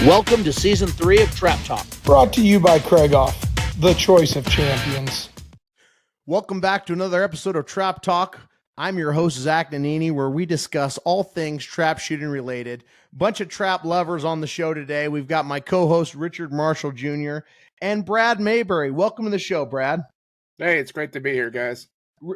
Welcome to Season 3 of Trap Talk. Brought to you by Craigoff, the choice of champions. Welcome back to another episode of Trap Talk. I'm your host, Zach Nannini, where we discuss all things trap shooting related. Bunch of trap lovers on the show today. We've got my co-host, Richard Marshall Jr., and Brad Mayberry. Welcome to the show, Brad. Hey, it's great to be here, guys.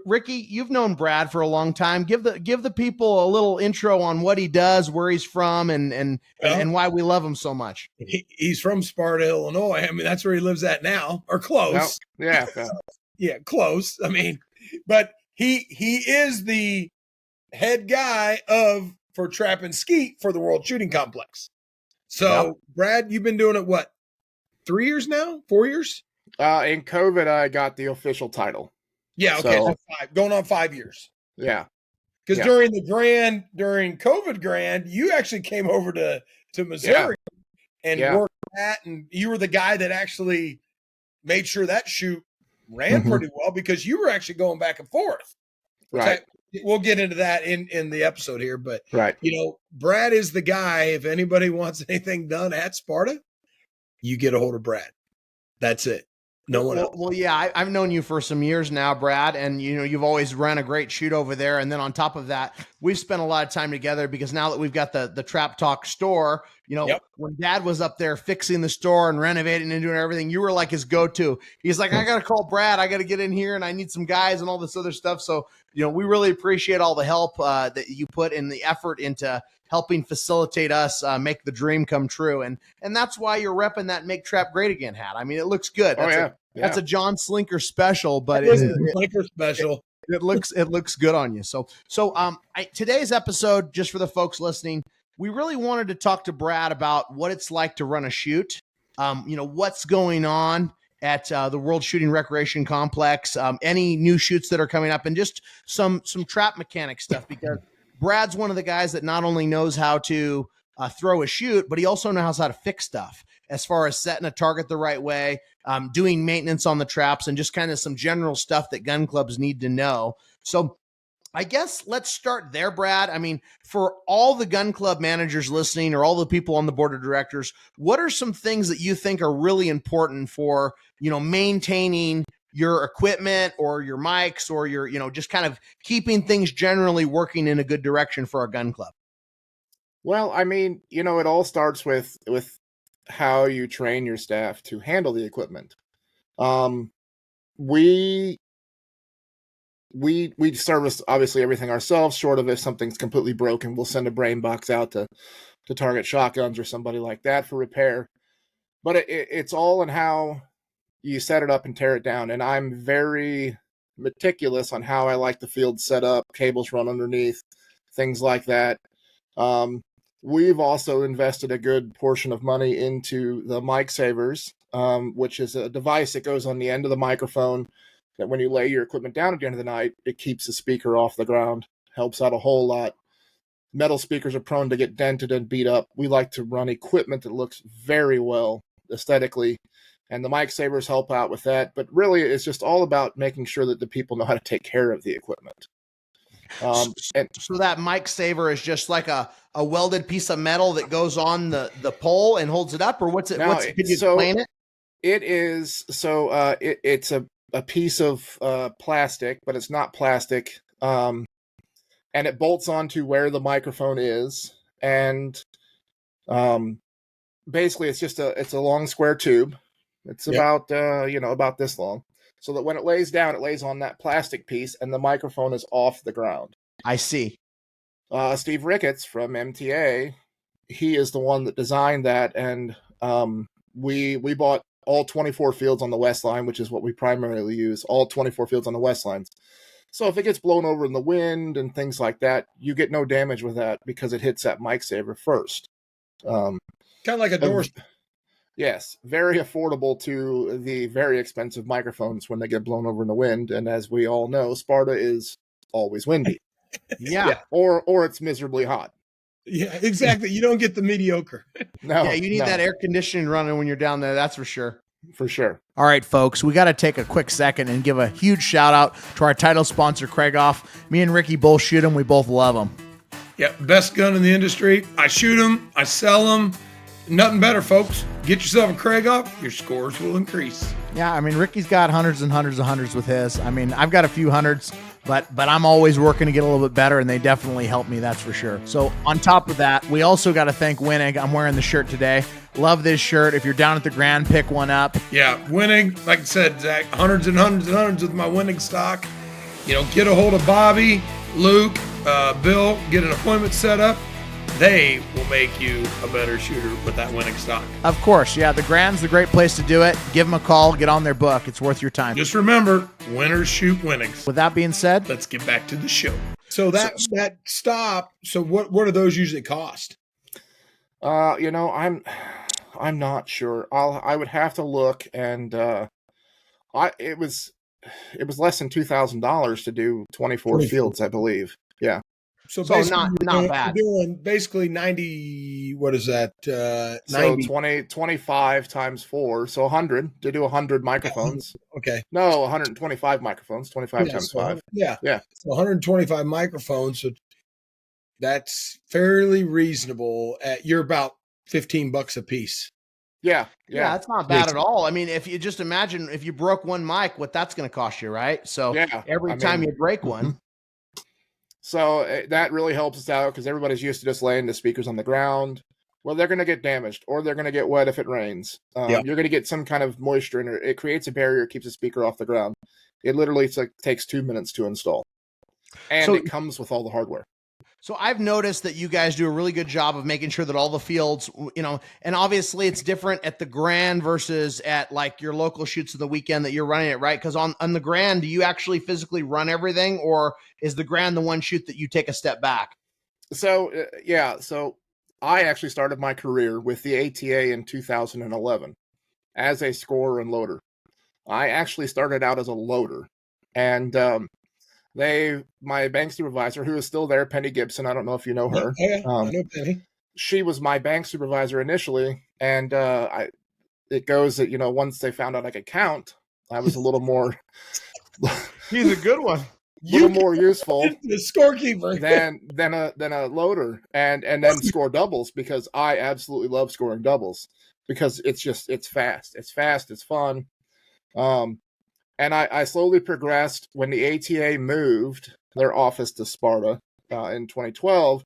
Ricky, you've known Brad for a long time. Give the people a little intro on what he does, where he's from, and why we love him so much. He's from Sparta, Illinois. I mean, that's where he lives at now, or close. No, yeah, yeah, close. I mean, but he is the head guy for trap and skeet for the World Shooting Complex. So, yep. Brad, you've been doing it what, 3 years now? 4 years? In COVID, I got the official title. Yeah, okay, so 5, going on 5 years. Yeah. Because during COVID Grand, you actually came over to Missouri and worked that, and you were the guy that actually made sure that shoot ran pretty well because you were actually going back and forth. Right. We'll get into that in the episode here, but right. Brad is the guy. If anybody wants anything done at Sparta, you get a hold of Brad. That's it. No one else. Well, yeah, I've known you for some years now, Brad, and you've always run a great shoot over there. And then on top of that, we've spent a lot of time together because now that we've got the Trap Talk store, when Dad was up there fixing the store and renovating and doing everything, you were like his go-to. He's like, I got to call Brad. I got to get in here and I need some guys and all this other stuff. So, we really appreciate all the help that you put in the effort into helping facilitate us make the dream come true. And that's why you're repping that Make Trap Great Again hat. I mean, it looks good. That's a John Slinker special, but Slinker special. It looks good on you. So today's episode, just for the folks listening, we really wanted to talk to Brad about what it's like to run a shoot. What's going on at the World Shooting Recreation Complex, any new shoots that are coming up, and just some trap mechanic stuff, because Brad's one of the guys that not only knows how to throw a shoot, but he also knows how to fix stuff as far as setting a target the right way, doing maintenance on the traps, and just kind of some general stuff that gun clubs need to know. So I guess let's start there, Brad. I mean, for all the gun club managers listening or all the people on the board of directors, what are some things that you think are really important for, maintaining your equipment or your mics or your, just kind of keeping things generally working in a good direction for a gun club? Well, I mean, it all starts with how you train your staff to handle the equipment. We service obviously everything ourselves, short of if something's completely broken, we'll send a brain box out to Target Shotguns or somebody like that for repair. But it's all in how you set it up and tear it down. And I'm very meticulous on how I like the field set up, cables run underneath, things like that. We've also invested a good portion of money into the mic savers, which is a device that goes on the end of the microphone that when you lay your equipment down at the end of the night, it keeps the speaker off the ground, helps out a whole lot. Metal speakers are prone to get dented and beat up. We like to run equipment that looks very well aesthetically, and the mic savers help out with that. But really, it's just all about making sure that the people know how to take care of the equipment. So that mic saver is just like a welded piece of metal that goes on the pole and holds it up, or what's it? No, can you explain it? It is it's a piece of plastic, but it's not plastic, and it bolts onto where the microphone is, and basically it's a long square tube. It's about about this long. So that when it lays down, it lays on that plastic piece, and the microphone is off the ground. I see. Steve Ricketts from MTA, he is the one that designed that, and we bought all 24 fields on the west line, which is what we primarily use, all 24 fields on the west lines. So if it gets blown over in the wind and things like that, you get no damage with that because it hits that mic saver first. Kind of like a door. Yes, very affordable to the very expensive microphones when they get blown over in the wind. And as we all know, Sparta is always windy. Yeah. Or it's miserably hot. Yeah, exactly. You don't get the mediocre. No. Yeah, you need that air conditioning running when you're down there. That's for sure. For sure. All right, folks, we got to take a quick second and give a huge shout out to our title sponsor, Craigoff. Me and Ricky both shoot them. We both love them. Yeah, best gun in the industry. I shoot them. I sell them. nothing better, folks. Get yourself a Craig off, your scores will increase. Yeah, I mean, Ricky's got hundreds and hundreds of hundreds with his. I mean, I've got a few hundreds, but I'm always working to get a little bit better, and they definitely help me, that's for sure. So on top of that, we also got to thank Winning. I'm wearing the shirt today. Love this shirt. If you're down at the Grand, pick one up. Yeah, Winning, like I said, Zach, hundreds and hundreds and hundreds with my Winning stock. You know, get a hold of Bobby, Luke, Bill, get an appointment set up. They will make you a better shooter with that Winning stock. Of course, yeah, the Grand's the great place to do it. Give them a call, get on their book. It's worth your time. Just remember, winners shoot winnings. With that being said, let's get back to the show. So that stop. So what do those usually cost? You know, I'm not sure. I would have to look, and it was less than $2,000 to do 24 fields, I believe. Yeah. So not bad. Doing basically 90. What is that? 90. So 25 times 4, so 100 to do 100 microphones. Okay. No, 125 microphones. 25 times 5. Yeah. Yeah. So 125 microphones. So that's fairly reasonable. You're about $15 a piece. Yeah. That's not bad at all. I mean, if you just imagine if you broke one mic, what that's going to cost you, right? So every time you break one. So that really helps us out because everybody's used to just laying the speakers on the ground. Well, they're going to get damaged or they're going to get wet if it rains. You're going to get some kind of moisture in it. It creates a barrier, keeps the speaker off the ground. It literally takes 2 minutes to install. And it comes with all the hardware. So I've noticed that you guys do a really good job of making sure that all the fields, you know, and obviously it's different at the Grand versus at like your local shoots of the weekend that you're running it, right? Because on the Grand, do you actually physically run everything, or is the Grand the one shoot that you take a step back? So, so I actually started my career with the ATA in 2011 as a scorer and loader. I actually started out as a loader, and my bank supervisor, who is still there, Penny Gibson, I don't know if you know her. I know Penny. She was my bank supervisor initially, and it goes that, you know, once they found out I could count, I was a little more He's a good one. More useful the scorekeeper than a loader, and then score doubles, because I absolutely love scoring doubles because it's fast, it's fun. And I slowly progressed. When the ATA moved their office to Sparta in 2012,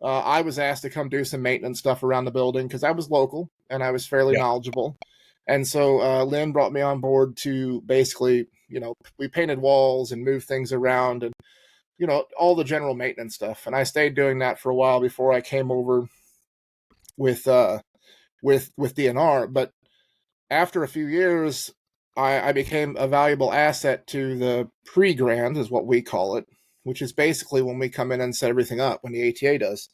I was asked to come do some maintenance stuff around the building because I was local and I was fairly knowledgeable. And so Lynn brought me on board to basically, you know, we painted walls and moved things around and, you know, all the general maintenance stuff. And I stayed doing that for a while before I came over with DNR. But after a few years, I became a valuable asset to the pre-Grand, is what we call it, which is basically when we come in and set everything up, when the ATA does.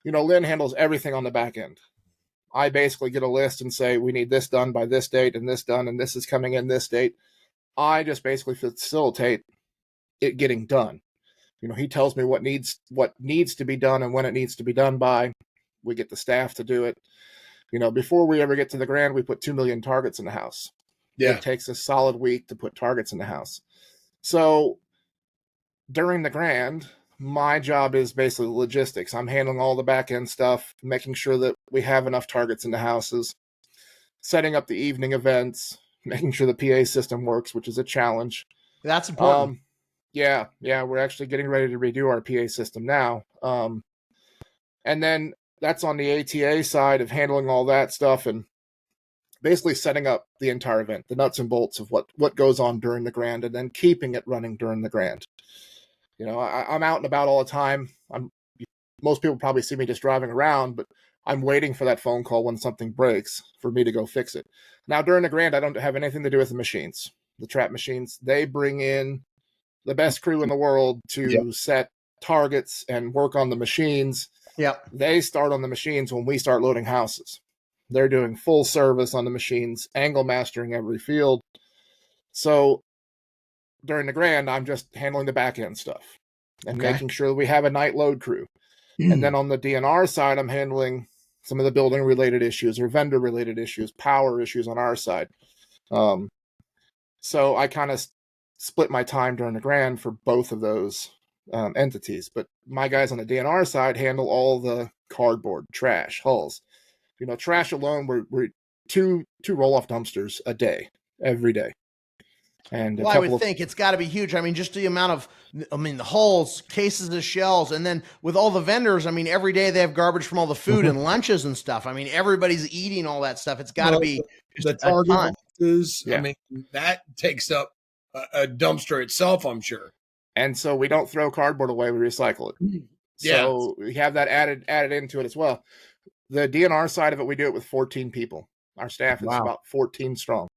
You know, Lynn handles everything on the back end. I basically get a list and say, we need this done by this date and this done, and this is coming in this date. I just basically facilitate it getting done. You know, he tells me what needs to be done and when it needs to be done by. We get the staff to do it. You know, before we ever get to the Grand, we put 2 million targets in the house. Yeah. It takes a solid week to put targets in the house. So during the Grand, my job is basically logistics. I'm handling all the back end stuff, making sure that we have enough targets in the houses, setting up the evening events, making sure the PA system works, which is a challenge. That's important. Yeah, we're actually getting ready to redo our PA system now. And then that's on the ATA side of handling all that stuff and basically setting up the entire event, the nuts and bolts of what goes on during the Grand, and then keeping it running during the Grand. You know, I'm out and about all the time. Most people probably see me just driving around, but I'm waiting for that phone call when something breaks for me to go fix it. Now, during the Grand, I don't have anything to do with the machines, the trap machines. They bring in the best crew in the world to set targets and work on the machines. Yep. They start on the machines when we start loading houses. They're doing full service on the machines, angle mastering every field. So during the Grand, I'm just handling the back end stuff and making sure that we have a night load crew. And then on the DNR side, I'm handling some of the building related issues or vendor related issues, power issues on our side. So I kind of split my time during the Grand for both of those entities. But my guys on the DNR side handle all the cardboard, trash, hulls. trash alone, we're two roll-off dumpsters a day, every day. And well, I would think it's got to be huge. I mean, just the amount of, the hulls, cases of shells, and then with all the vendors, I mean, every day they have garbage from all the food and lunches and stuff. I mean, everybody's eating all that stuff. It's got to be the Target boxes. I mean, that takes up a dumpster itself, I'm sure. And so we don't throw cardboard away; we recycle it. So we have that added into it as well. The DNR side of it, we do it with 14 people. Our staff is about 14 strong.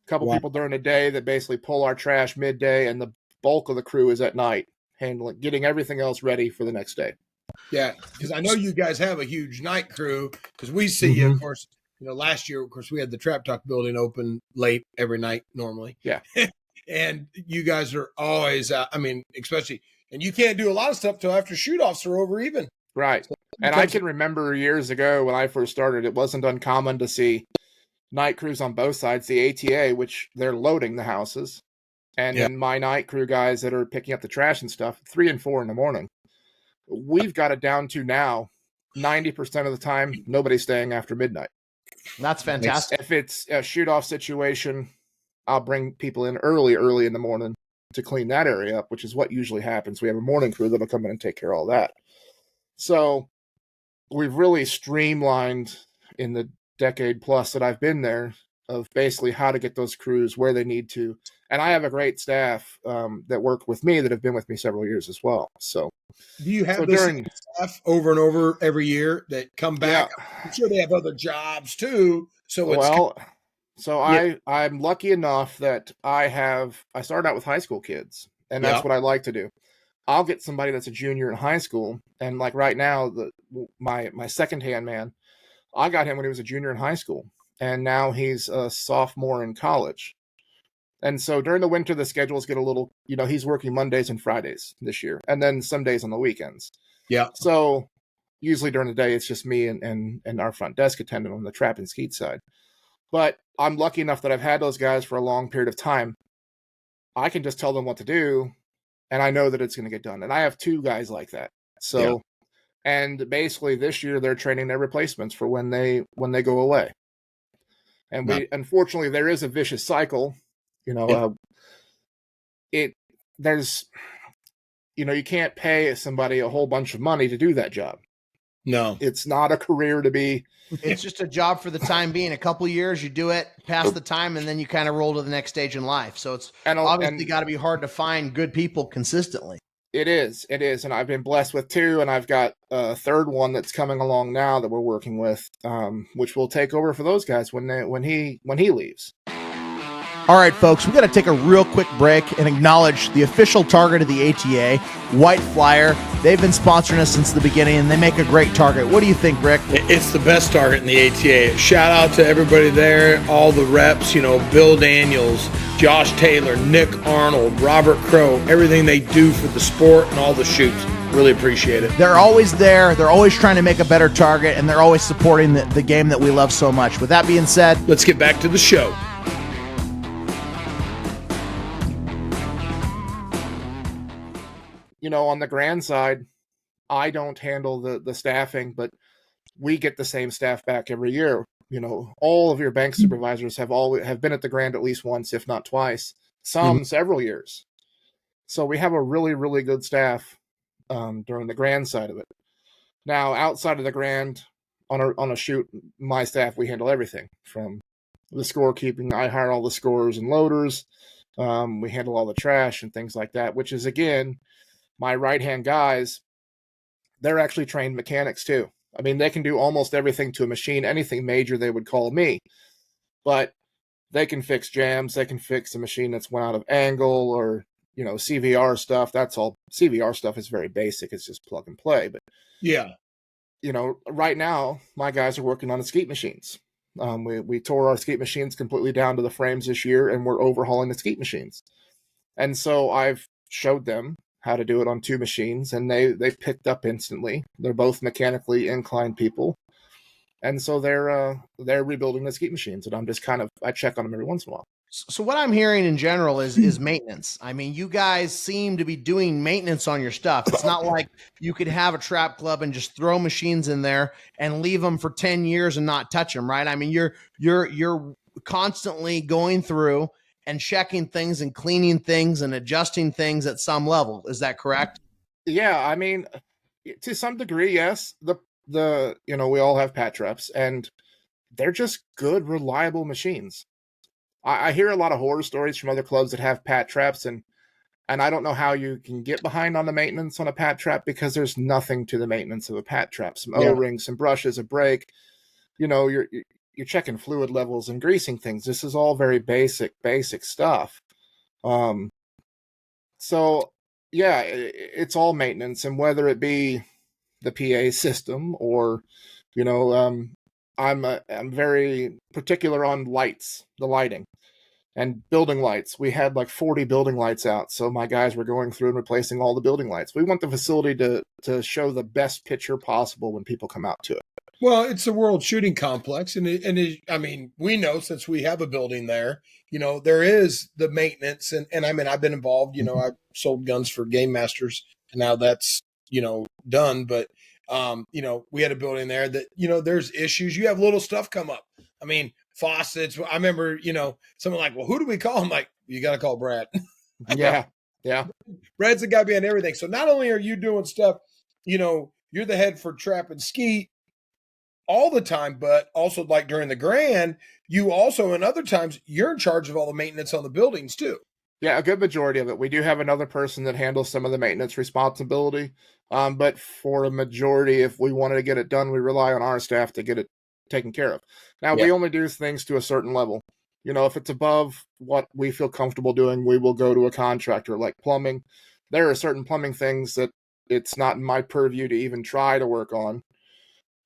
Couple people during the day that basically pull our trash midday, and the bulk of the crew is at night handling, getting everything else ready for the next day. Yeah, because I know you guys have a huge night crew, because we see you, of course, last year, of course, we had the Trap Talk building open late every night normally. Yeah. And you guys are always, especially, and you can't do a lot of stuff till after shoot-offs are over even. Right. So, and I can remember years ago when I first started, it wasn't uncommon to see night crews on both sides, the ATA, which they're loading the houses, and then my night crew guys that are picking up the trash and stuff, 3 and 4 in the morning. We've got it down to now 90% of the time, nobody's staying after midnight. That's fantastic. If it's a shoot-off situation, I'll bring people in early in the morning to clean that area up, which is what usually happens. We have a morning crew that'll come in and take care of all that. So we've really streamlined in the decade plus that I've been there of basically how to get those crews where they need to. And I have a great staff that work with me that have been with me several years as well. So do you have the same staff over and over every year that come back? Yeah. I'm sure they have other jobs too. So it's I'm lucky enough that I started out with high school kids, and that's what I like to do. I'll get somebody that's a junior in high school, and like right now, my second-hand man, I got him when he was a junior in high school, and now he's a sophomore in college. And so during the winter, the schedules get a little, he's working Mondays and Fridays this year, and then some days on the weekends. Yeah. So usually during the day, it's just me and our front desk attendant on the trap and skeet side. But I'm lucky enough that I've had those guys for a long period of time. I can just tell them what to do, and I know that it's going to get done. And I have 2 guys like that. So, and basically this year they're training their replacements for when they go away. And unfortunately, there is a vicious cycle. You can't pay somebody a whole bunch of money to do that job. No, it's not a career to be. It's just a job for the time being. A couple years, you do it, pass the time, and then you kind of roll to the next stage in life. So it's obviously got to be hard to find good people consistently. It is. And I've been blessed with 2, and I've got a third one that's coming along now that we're working with, which will take over for those guys when he leaves. All right, folks, we got to take a real quick break and acknowledge the official target of the ATA, White Flyer. They've been sponsoring us since the beginning, and they make a great target. What do you think, Rick? It's the best target in the ATA. Shout out to everybody there, all the reps, Bill Daniels, Josh Taylor, Nick Arnold, Robert Crow, everything they do for the sport and all the shoots. Really appreciate it. They're always there. They're always trying to make a better target, and they're always supporting the game that we love so much. With that being said, let's get back to the show. On the grand side, I don't handle the staffing, but we get the same staff back every year. All of your bank supervisors have been at the grand at least once, if not twice, several years. So we have a really, really good staff during the grand side of it. Now, outside of the grand, on a shoot, my staff, we handle everything from the scorekeeping. I hire all the scorers and loaders. We handle all the trash and things like that, which is, again, my right-hand guys, they're actually trained mechanics too. I mean, they can do almost everything to a machine, anything major they would call me. But they can fix jams, they can fix a machine that's went out of angle or, CVR stuff. That's all. CVR stuff is very basic. It's just plug and play. But right now, my guys are working on the skeet machines. We tore our skeet machines completely down to the frames this year, and we're overhauling the skeet machines. And so I've showed them how to do it on 2 machines, and they picked up instantly. They're both mechanically inclined people, and so they're rebuilding the skeet machines, and I'm just I check on them every once in a while. So what I'm hearing in general is maintenance. I mean, you guys seem to be doing maintenance on your stuff. It's not like you could have a trap club and just throw machines in there and leave them for 10 years and not touch them, right? I mean, you're constantly going through and checking things and cleaning things and adjusting things at some level. Is that correct? Yeah, I mean, to some degree, yes. The we all have pat traps, and they're just good, reliable machines. I hear a lot of horror stories from other clubs that have pat traps, and I don't know how you can get behind on the maintenance on a pat trap, because there's nothing to the maintenance of a pat trap. Some O-rings, some brushes, a brake. You're checking fluid levels and greasing things. This is all very basic stuff. So yeah, it's all maintenance, and whether it be the PA system or, I'm very particular on lights, the lighting. And building lights. We had like 40 building lights out, so my guys were going through and replacing all the building lights. We want the facility to show the best picture possible when people come out to it. Well, it's the World Shooting Complex, I mean, we know, since we have a building there, there is the maintenance, and I mean, I've been involved. I sold guns for Game Masters, and now that's done. But we had a building there that there's issues. You have little stuff come up. I mean, faucets. I remember, someone like, well, who do we call? I'm like, you got to call Brad. Yeah. Brad's the guy behind everything. So not only are you doing stuff, you're the head for trap and skeet all the time, but also like during the Grand, you also, and other times, you're in charge of all the maintenance on the buildings too. Yeah, a good majority of it. We do have another person that handles some of the maintenance responsibility. But for a majority, if we wanted to get it done, we rely on our staff to get it taken care of. Now, we only do things to a certain level. If it's above what we feel comfortable doing, we will go to a contractor. Like plumbing, there are certain plumbing things that it's not in my purview to even try to work on.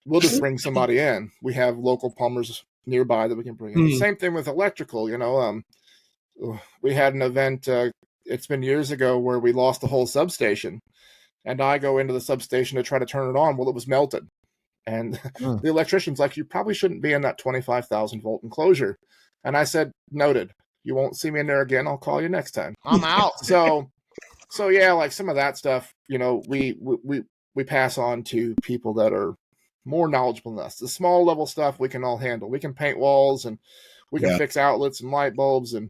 We'll just bring somebody in. We have local plumbers nearby that we can bring in. Same thing with electrical. We had an event, it's been years ago, where we lost the whole substation, and I go into the substation to try to turn it on. Well, it was melted. And the electrician's like, you probably shouldn't be in that 25,000 volt enclosure. And I said, noted. You won't see me in there again. I'll call you next time. I'm out. So yeah, like some of that stuff, we pass on to people that are more knowledgeable than us. The small level stuff we can all handle. We can paint walls, and we can fix outlets and light bulbs, and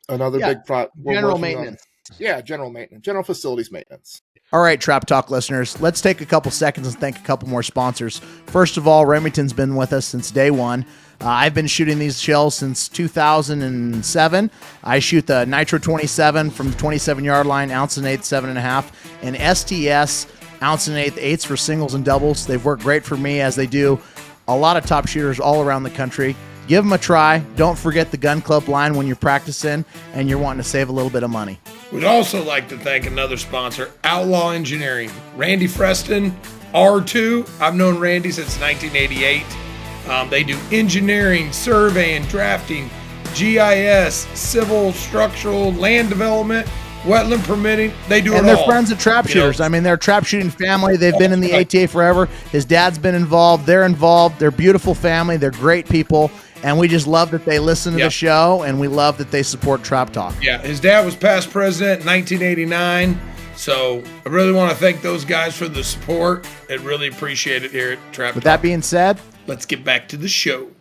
another big general maintenance. General maintenance, general facilities maintenance. All right, Trap Talk listeners, let's take a couple seconds and thank a couple more sponsors. First of all, Remington's been with us since day one. I've been shooting these shells since 2007. I shoot the Nitro 27 from the 27-yard line, ounce and eighth, 7.5, and STS ounce and eighth, eighths for singles and doubles. They've worked great for me, as they do a lot of top shooters all around the country. Give them a try. Don't forget the gun club line when you're practicing and you're wanting to save a little bit of money. We'd also like to thank another sponsor, Outlaw Engineering. Randy Freston, R2. I've known Randy since 1988. They do engineering, surveying, drafting, GIS, civil, structural, land development, wetland permitting. They do it all. And they're friends of trap shooters. I mean, they're a trap shooting family. They've been in the ATA forever. His dad's been involved. They're involved. They're a beautiful family. They're great people. And we just love that they listen to the show, and we love that they support Trap Talk. Yeah, his dad was past president in 1989. So I really want to thank those guys for the support. I really appreciate it here at Trap Talk. With that being said, let's get back to the show.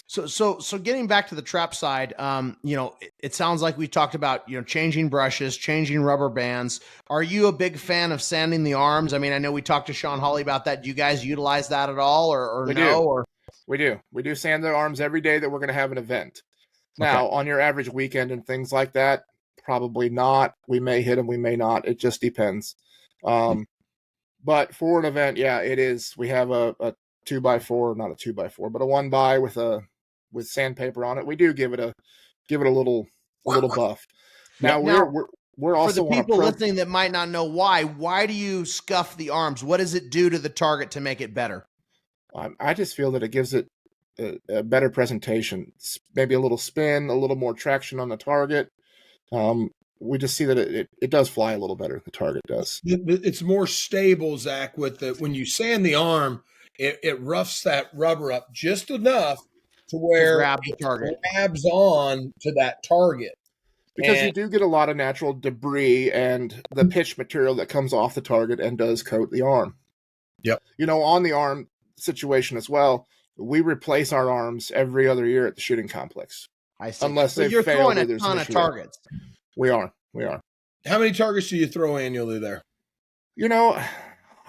So getting back to the trap side, it sounds like we talked about, changing brushes, changing rubber bands. Are you a big fan of sanding the arms? I mean, I know we talked to Sean Hawley about that. Do you guys utilize that at all, or we no? Do. Or we do sand the arms every day that we're going to have an event. Now, on your average weekend and things like that, probably not. We may hit them, we may not. It just depends. But for an event, it is. We have a 2x4, not a 2x4, but a 1x with sandpaper on it. We do give it a little buff. Now we're also, for the people listening that might not know why do you scuff the arms? What does it do to the target to make it better? I just feel that it gives it a better presentation, maybe a little spin, a little more traction on the target. We just see that it does fly a little better. The target does. It's more stable, Zach. When you sand the arm, it roughs that rubber up just enough to where grab the it target. grabs on to that target. Because you do get a lot of natural debris and the pitch material that comes off the target and does coat the arm. Yep. On the arm situation as well, we replace our arms every other year at the shooting complex. I see. Unless so they've you're failed throwing or a there's ton an of issue there. targets. We are. How many targets do you throw annually there?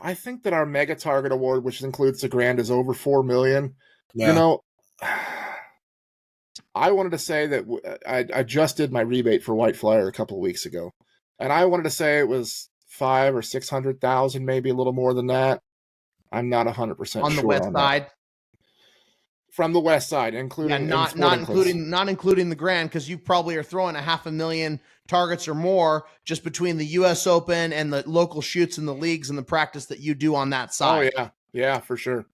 I think that our mega target award, which includes the grand, is over 4 million. Yeah. I wanted to say that I just did my rebate for White Flyer a couple of weeks ago, and I wanted to say it was 500,000 or 600,000, maybe a little more than that. I'm not 100% sure on the west side. From the west side, including not including the grand, because you probably are throwing 500,000 targets or more just between the U.S. Open and the local shoots in the leagues and the practice that you do on that side. Oh yeah, for sure.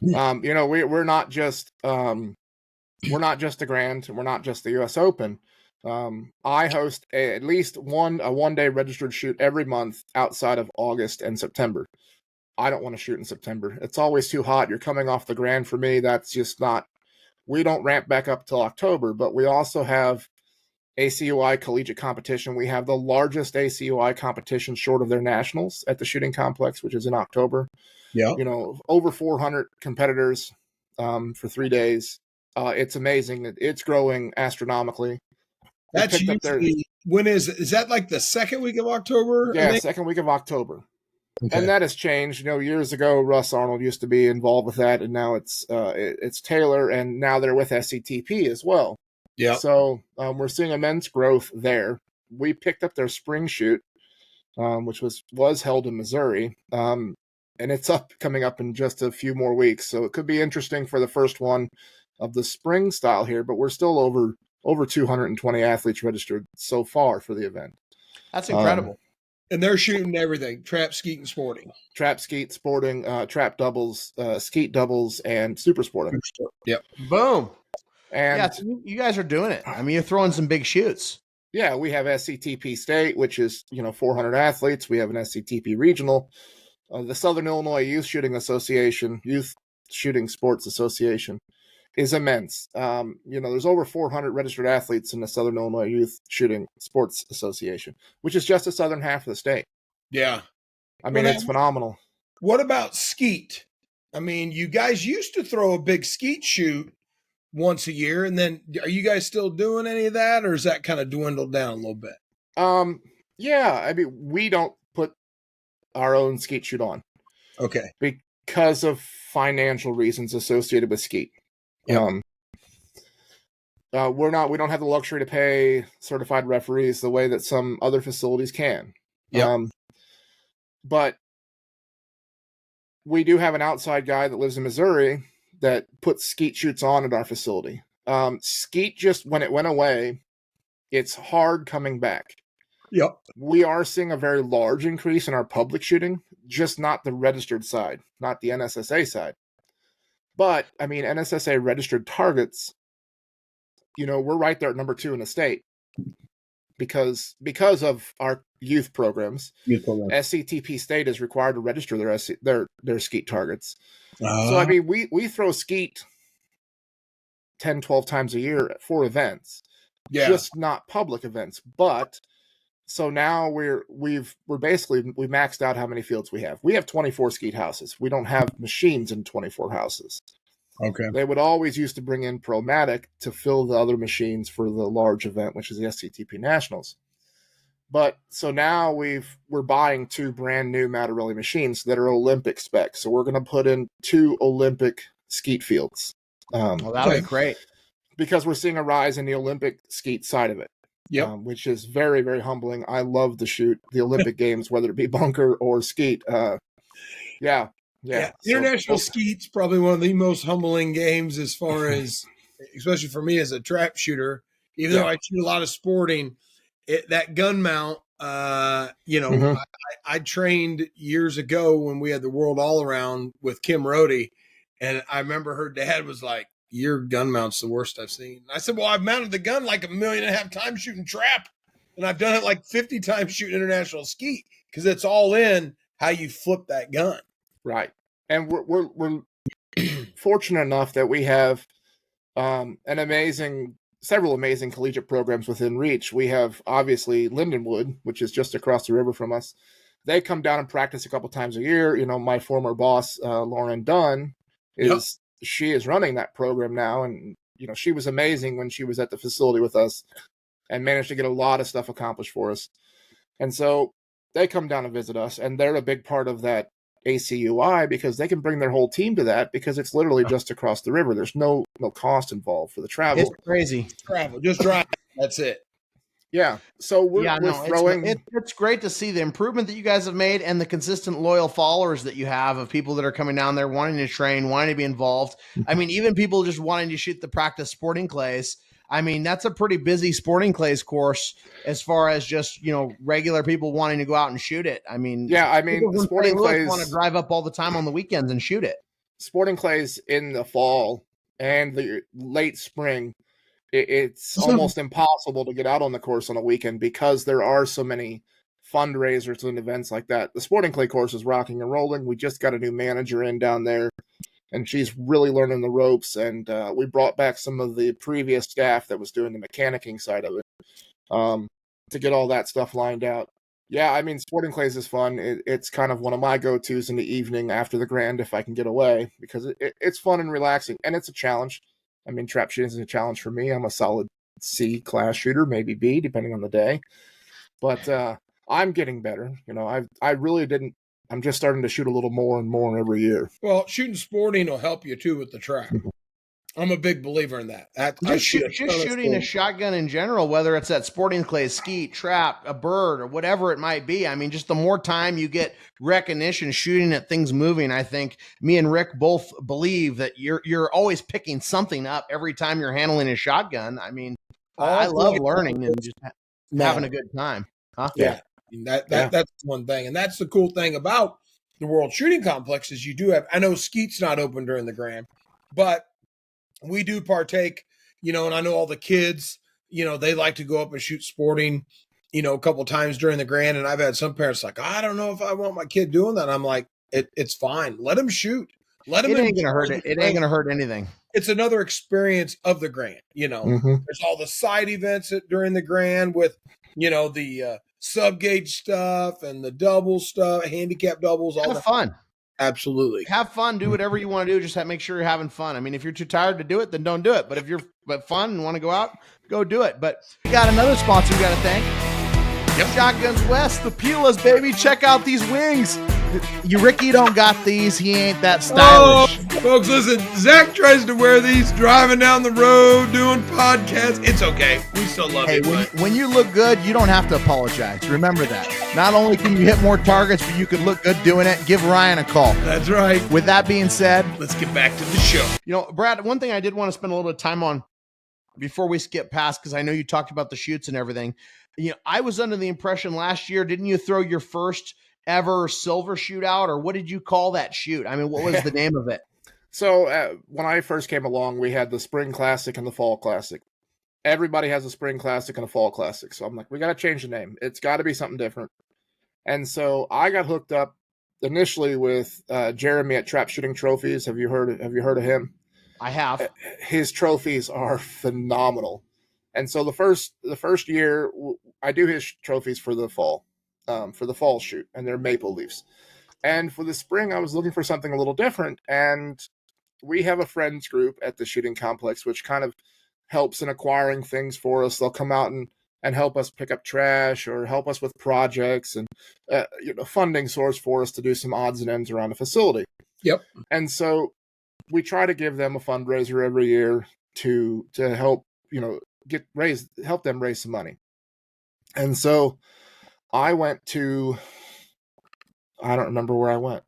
We're not just the grand, we're not just the U.S. Open. I host at least a one-day registered shoot every month outside of August and September. I don't want to shoot in September. It's always too hot. You're coming off the grand for me. That's just not. We don't ramp back up till October, but we also have ACUI collegiate competition. We have the largest ACUI competition short of their nationals at the shooting complex, which is in October. Yeah. Over 400 competitors for 3 days. It's amazing. It's growing astronomically. That's usually, when is that like the second week of October? Yeah, second week of October. Okay. And that has changed. Years ago, Russ Arnold used to be involved with that, and now it's Taylor, and now they're with SCTP as well. Yeah. So we're seeing immense growth there. We picked up their spring shoot, which was held in Missouri, and it's coming up in just a few more weeks. So it could be interesting for the first one of the spring style here, but we're still over 220 athletes registered so far for the event. That's incredible. And they're shooting everything: trap, skeet, and sporting. Trap, skeet, sporting, trap doubles, skeet doubles, and super sporting. Yep. Boom. And so you guys are doing it. I mean, you're throwing some big shoots. Yeah, we have SCTP State, which is 400 athletes. We have an SCTP Regional, the Southern Illinois Youth Shooting Association, Youth Shooting Sports Association, is immense. There's over 400 registered athletes in the Southern Illinois Youth Shooting Sports Association, which is just the southern half of the state. Yeah. I mean, it's phenomenal. What about skeet? I mean, you guys used to throw a big skeet shoot once a year, and then are you guys still doing any of that, or is that kind of dwindled down a little bit? Yeah, I mean, we don't put our own skeet shoot on. Okay. Because of financial reasons associated with skeet. Yep. We don't have the luxury to pay certified referees the way that some other facilities can. Yep. But we do have an outside guy that lives in Missouri that puts skeet shoots on at our facility. Skeet, just when it went away, it's hard coming back. Yep. We are seeing a very large increase in our public shooting, just not the registered side, not the NSSA side. But, I mean, NSSA registered targets, we're right there at number 2 in the state because of our youth programs. SCTP State is required to register their skeet targets. So, I mean, we throw skeet 10, 12 times a year at 4 events, just not public events. But so now we've maxed out how many fields we have. We have 24 skeet houses. We don't have machines in 24 houses. Okay. They would always used to bring in Promatic to fill the other machines for the large event, which is the SCTP Nationals. But so now we're buying 2 brand new Matarelli machines that are Olympic specs. So we're going to put in 2 Olympic skeet fields. That'll be great. Because we're seeing a rise in the Olympic skeet side of it. Yep. Which is very, very humbling. I love to shoot the Olympic games, whether it be bunker or skeet. Yeah. International skeet's probably one of the most humbling games as far as, especially for me as a trap shooter, even though I shoot a lot of sporting, that gun mount, I trained years ago when we had the World All Around with Kim Rohde, and I remember her dad was like, "Your gun mount's the worst I've seen." And I said, "Well, I've mounted the gun like 1.5 million times shooting trap, and I've done it like 50 times shooting international skeet, because it's all in how you flip that gun." Right. And we're fortunate enough that we have several amazing collegiate programs within reach. We have obviously Lindenwood, which is just across the river from us. They come down and practice a couple times a year. You know, my former boss, Lauren Dunn, she is running that program now. And, you know, she was amazing when she was at the facility with us and managed to get a lot of stuff accomplished for us. And so they come down and visit us, and they're a big part of that ACUI because they can bring their whole team to that because it's literally just across the river. There's no cost involved for the travel. It's crazy. Travel, just drive. That's it. Yeah. So we're throwing. It's great to see the improvement that you guys have made and the consistent loyal followers that you have of people that are coming down there wanting to train, wanting to be involved. I mean, even people just wanting to shoot the practice sporting clays. I mean, that's a pretty busy sporting clays course as far as just, you know, regular people wanting to go out and shoot it. I mean, sporting clays want to drive up all the time on the weekends and shoot it. Sporting clays in the fall and the late spring, it's almost impossible to get out on the course on a weekend because there are so many fundraisers and events like that. The sporting clay course is rocking and rolling. We just got a new manager in down there, and she's really learning the ropes. And we brought back some of the previous staff that was doing the mechanicking side of it to get all that stuff lined out. Yeah, I mean, sporting clays is fun. It's kind of one of my go-tos in the evening after the Grand if I can get away because it's fun and relaxing, and it's a challenge. I mean, trap shooting is a challenge for me. I'm a solid C class shooter, maybe B, depending on the day. But I'm getting better. You know, I really didn't. I'm just starting to shoot a little more and more every year. Well, shooting sporting will help you too with the trap. I'm a big believer in that. Just shooting a shotgun in general, whether it's at sporting clay, skeet, trap, a bird, or whatever it might be. I mean, just the more time you get recognition shooting at things moving, I think me and Rick both believe that you're always picking something up every time you're handling a shotgun. I mean, I love learning and just having a good time. Huh? Yeah. That's one thing. And that's the cool thing about the World Shooting Complex is you do have, I know skeet's not open during the Grand, but we do partake, you know, and I know all the kids, you know, they like to go up and shoot sporting, you know, a couple times during the Grand. And I've had some parents like, I don't know if I want my kid doing that. I'm like, it's fine. Let him shoot. Let him. It ain't gonna hurt it. It ain't gonna hurt anything. It's another experience of the Grand. You know, there's all the side events during the Grand with, you know, the sub gauge stuff and the double stuff, handicap doubles, all that fun. Absolutely. Have fun. Do whatever you want to do. Just make sure you're having fun. I mean, if you're too tired to do it, then don't do it. But if you're fun and want to go out, go do it. But we got another sponsor we got to thank. Yep. Shotguns West, the Pulas, baby. Check out these wings. Ricky don't got these. He ain't that stylish. Oh, folks, listen. Zach tries to wear these driving down the road, doing podcasts. It's okay. We still love you. When you look good, you don't have to apologize. Remember that. Not only can you hit more targets, but you can look good doing it. Give Ryan a call. That's right. With that being said, let's get back to the show. You know, Brad, one thing I did want to spend a little bit of time on before we skip past, because I know you talked about the shoots and everything. You know, I was under the impression last year, didn't you throw your first ever silver shootout, or what did you call that shoot? I mean, what was the name of it? So when I first came along, we had the Spring Classic and the Fall Classic. Everybody has a Spring Classic and a Fall Classic. So I'm like, we got to change the name. It's got to be something different. And so I got hooked up initially with Jeremy at Trap Shooting Trophies. Have you heard of him? I have. His trophies are phenomenal. And so the first year I do his trophies for the fall shoot, and they're maple leaves. And for the spring, I was looking for something a little different. And we have a friends group at the shooting complex, which kind of helps in acquiring things for us. They'll come out and help us pick up trash or help us with projects and funding source for us to do some odds and ends around the facility. Yep. And so we try to give them a fundraiser every year to help, help them raise some money. And so I went to, I don't remember where I went.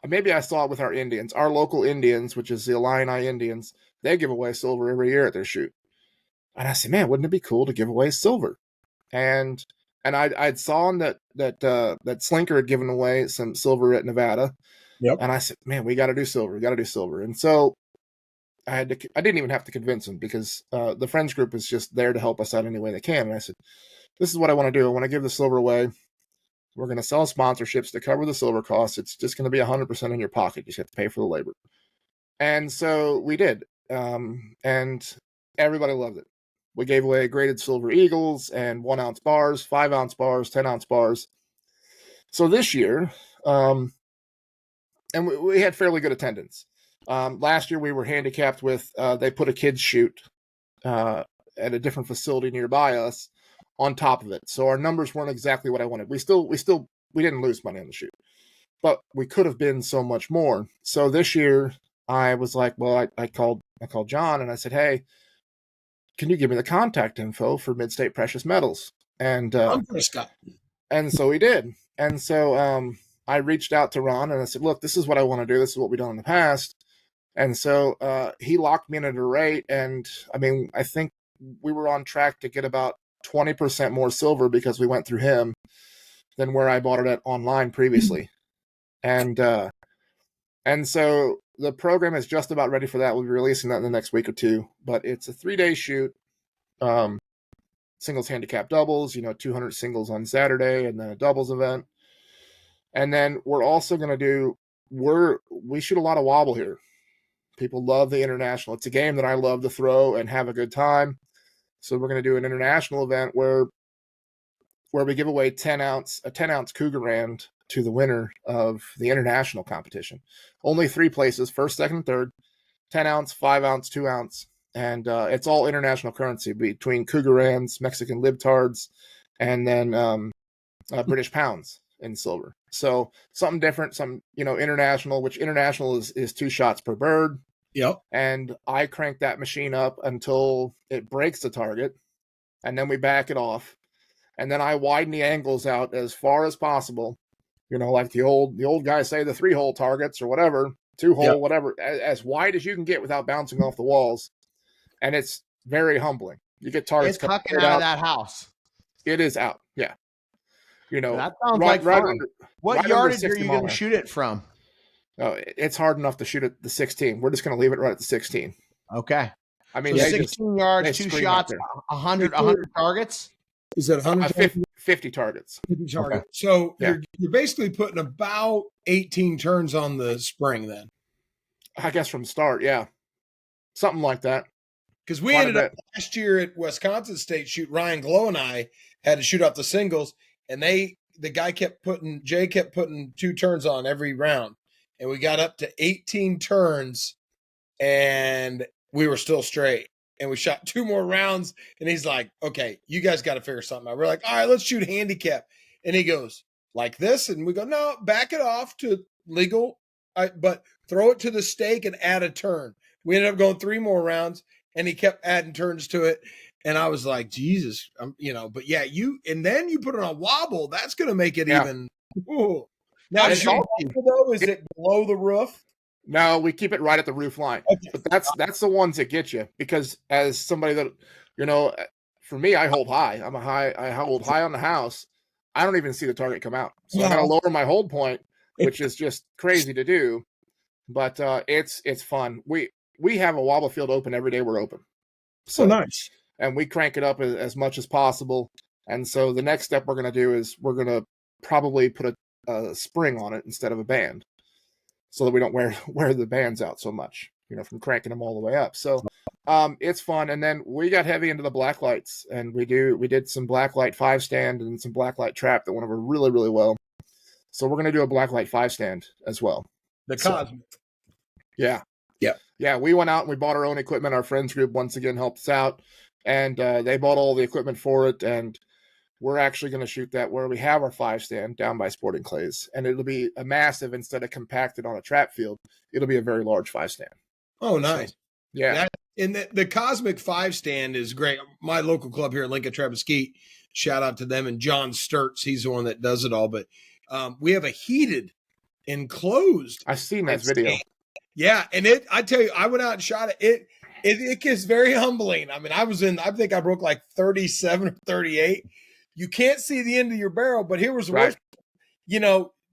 Maybe I saw it with our Indians, our local Indians, which is the Illini Indians. They give away silver every year at their shoot. And I said, man, wouldn't it be cool to give away silver? And I'd saw that Slinker had given away some silver at Nevada. Yep. And I said, man, we got to do silver. We got to do silver. And so I didn't even have to convince him because the friends group is just there to help us out any way they can. And I said, this is what I want to do. I want to give the silver away. We're going to sell sponsorships to cover the silver costs. It's just going to be 100% in your pocket. You just have to pay for the labor. And so we did. and everybody loved it. We gave away graded silver eagles and 1 ounce bars, 5 ounce bars, 10 ounce bars. So this year, and we had fairly good attendance. Last year we were handicapped with, they put a kids shoot at a different facility nearby us on top of it. So our numbers weren't exactly what I wanted. We didn't lose money on the shoot, but we could have been so much more. So this year I was like, well, I called John and I said, hey, can you give me the contact info for Mid-State Precious Metals? And so he did. And so I reached out to Ron and I said, look, this is what I want to do. This is what we've done in the past. And so he locked me in at a rate. And I mean, I think we were on track to get about 20% more silver because we went through him than where I bought it at online previously. And so the program is just about ready for that. We'll be releasing that in the next week or two, but it's a 3-day shoot. Singles, handicap, doubles, 200 singles on Saturday and then a doubles event. And then we're also going to we shoot a lot of wobble here. People love the international. It's a game that I love to throw and have a good time. So we're going to do an international event where we give away a 10 ounce Cougar Rand to the winner of the international competition. Only 3 places, first, second, and third, 10 ounce, 5 ounce, 2 ounce. And it's all international currency between Cougar Rands, Mexican libtards, and then British pounds in silver. So something different, international, which international is 2 shots per bird. Yep. And I crank that machine up until it breaks the target, and then we back it off. And then I widen the angles out as far as possible. Like the old guys say, the 3-hole targets or whatever, 2-hole, yep. whatever, as wide as you can get without bouncing off the walls. And it's very humbling. You get targets it's hucking out of that house. It is out. Yeah. That sounds like fun. What yardage are you going to shoot it from? Oh, it's hard enough to shoot at the 16. We're just going to leave it right at the 16. Okay. I mean, so 16 yards, 2 shots, 100 targets? Is that 150? 50 targets. 50 targets. Okay. So you're basically putting about 18 turns on the spring then. I guess from start, yeah. Something like that. Because we ended up last year at Wisconsin State shoot. Ryan Glow and I had to shoot off the singles, and Jay kept putting 2 turns on every round, and we got up to 18 turns, and we were still straight. And we shot 2 more rounds, and he's like, "Okay, you guys got to figure something out." We're like, "All right, let's shoot handicap." And he goes like this, and we go, "No, back it off to legal, but throw it to the stake and add a turn." We ended up going 3 more rounds. And he kept adding turns to it. And I was like, Jesus, but yeah, and then you put it on wobble. That's going to make it even. Ooh. Now, is it below the roof? No, we keep it right at the roof line. Okay. But that's the ones that get you, because as somebody that, for me, I hold high. I hold high on the house. I don't even see the target come out. So I got to lower my hold point, which is just crazy to do. But it's fun. We have a wobble field open every day we're open. So nice. And we crank it up as much as possible. And so the next step we're going to do is we're going to probably put a spring on it instead of a band, so that we don't wear the bands out so much, from cranking them all the way up. So it's fun. And then we got heavy into the black lights, and we did some black light 5-stand and some black light trap that went over really, really well. So we're going to do a black light 5-stand as well. The Cosmic. Yeah. Yeah, we went out and we bought our own equipment. Our friends group once again helped us out, and they bought all the equipment for it. And we're actually going to shoot that where we have our 5-stand down by Sporting Clays, and it'll be a massive, instead of compacted on a trap field, it'll be a very large 5-stand. Oh, nice. So, yeah. And the Cosmic 5-stand is great. My local club here in Lincoln, Trapaskeet, shout out to them, and John Sturts, he's the one that does it all. But we have a heated enclosed. I've seen that video. Yeah, and I tell you, I went out and shot it. It gets very humbling. I mean, I think I broke like 37 or 38. You can't see the end of your barrel, but here was the worst.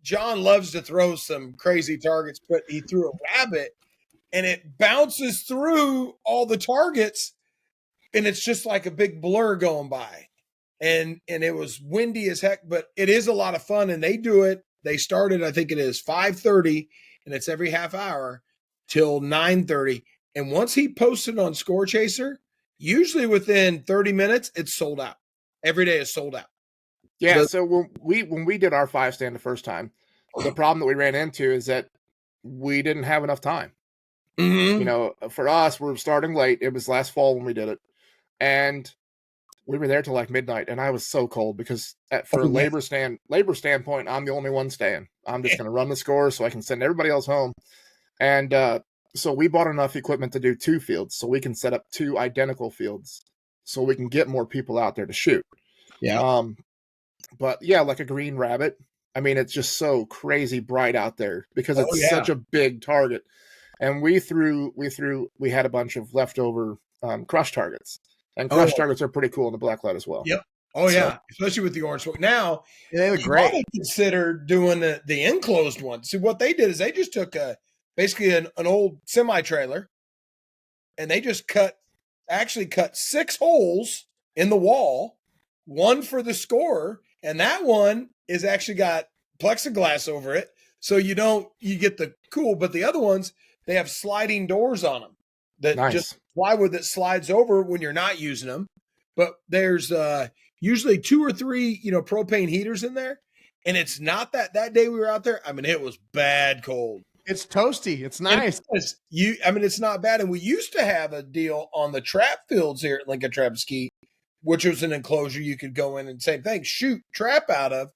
John loves to throw some crazy targets, but he threw a rabbit, and it bounces through all the targets, and it's just like a big blur going by. And it was windy as heck, but it is a lot of fun, and they do it. They started, I think it is 5:30, and it's every half hour till 9:30, And once he posted on Score Chaser, usually within 30 minutes, it's sold out. Every day is sold out. Yeah. So when we did our 5-stand the first time, the problem that we ran into is that we didn't have enough time. Mm-hmm. You know, for us, we're starting late. It was last fall when we did it. And we were there till like midnight, and I was so cold because for a labor standpoint, I'm the only one staying. I'm just going to run the score so I can send everybody else home. And so we bought enough equipment to do 2 fields, so we can set up 2 identical fields, so we can get more people out there to shoot. Yeah. But yeah, like a green rabbit. I mean, it's just so crazy bright out there because it's such a big target. And we had a bunch of leftover crush targets. And crush targets are pretty cool in the black light as well. Yep. Oh, yeah. Especially with the orange smoke. Now, they look great. I consider doing the enclosed one. See, what they did is they just took basically an old semi-trailer, and they just cut 6 holes in the wall, one for the scorer, and that one is actually got plexiglass over it. So you get the cool, but the other ones, they have sliding doors on them that just plywood that slides over when you're not using them. But there's usually 2 or 3, propane heaters in there. And it's not that day we were out there. I mean, it was bad cold. It's toasty. It's nice. It's not bad. And we used to have a deal on the trap fields here at Lincoln Trap Ski, which was an enclosure you could go in and same thing, shoot trap out of.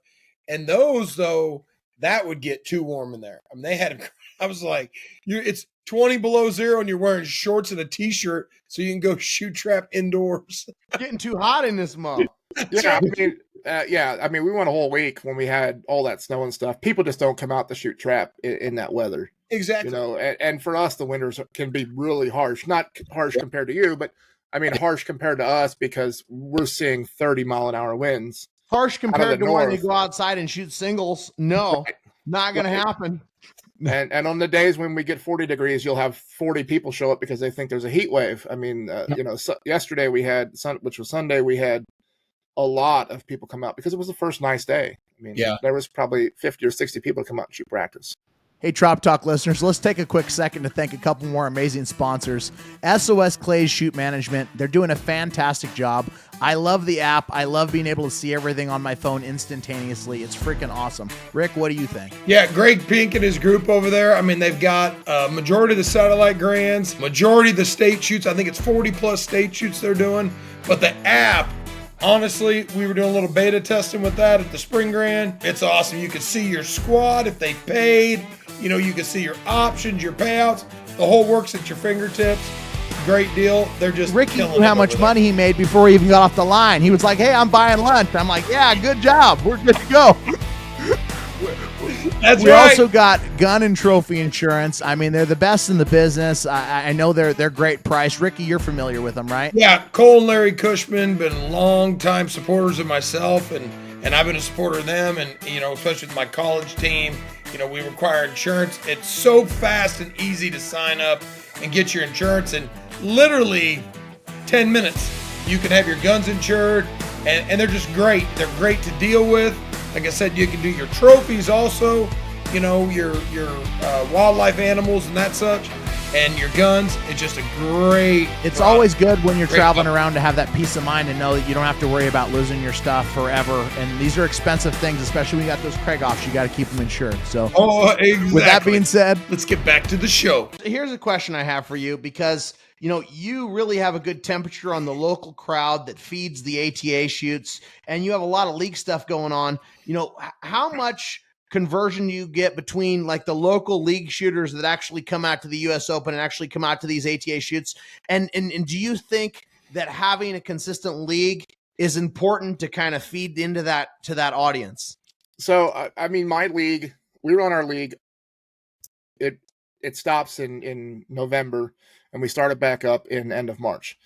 And those, though, that would get too warm in there. I mean, I was like, it's 20 below zero and you're wearing shorts and a t-shirt so you can go shoot trap indoors. Getting too hot in this month. Yeah, I mean, we went a whole week when we had all that snow and stuff. People just don't come out to shoot trap in that weather. Exactly. And for us, the winters can be really harsh. Not harsh compared to you, but I mean, harsh compared to us because we're seeing 30-mile-an-hour winds. Harsh compared to when you go outside and shoot singles. No, not going to happen. And on the days when we get 40 degrees, you'll have 40 people show up because they think there's a heat wave. I mean, yesterday which was Sunday, we had a lot of people come out because it was the first nice day. I mean, there was probably 50 or 60 people to come out and shoot practice. Hey, Trop Talk listeners, let's take a quick second to thank a couple more amazing sponsors. SOS Clay's Shoot Management. They're doing a fantastic job. I love the app. I love being able to see everything on my phone instantaneously. It's freaking awesome. Rick, what do you think? Yeah, Greg Pink and his group over there. I mean, they've got majority of the satellite grands, majority of the state shoots. I think it's 40+ state shoots they're doing. But the app, honestly, we were doing a little beta testing with that at the Spring Grand. It's awesome. You can see your squad if they paid. You can see your options, your payouts. The whole works at your fingertips. Great deal. They're just Ricky knew how much money he made before he even got off the line. He was like, hey, I'm buying lunch. I'm like, yeah, good job. We're good to go. That's we right. also got gun and trophy insurance. I mean, they're the best in the business. I know they're great price. Ricky, you're familiar with them, right? Yeah, Cole and Larry Cushman been long-time supporters of myself, and I've been a supporter of them, and especially with my college team. We require insurance. It's so fast and easy to sign up and get your insurance in literally 10 minutes. You can have your guns insured, and they're just great. They're great to deal with. Like I said, you can do your trophies also, your wildlife animals and that such, and your guns. It's just a great It's always good when you're traveling around to have that peace of mind and know that you don't have to worry about losing your stuff forever. And these are expensive things, especially when you got those Craig-offs. You got to keep them insured. So exactly. With that being said, let's get back to the show. Here's a question I have for you because, you really have a good temperature on the local crowd that feeds the ATA shoots, and you have a lot of league stuff going on. How much conversion do you get between like the local league shooters that actually come out to the US Open and actually come out to these ATA shoots? And do you think that having a consistent league is important to kind of feed into to that audience? So, I mean, my league, we run our league. It stops in November, and we start it back up in end of March.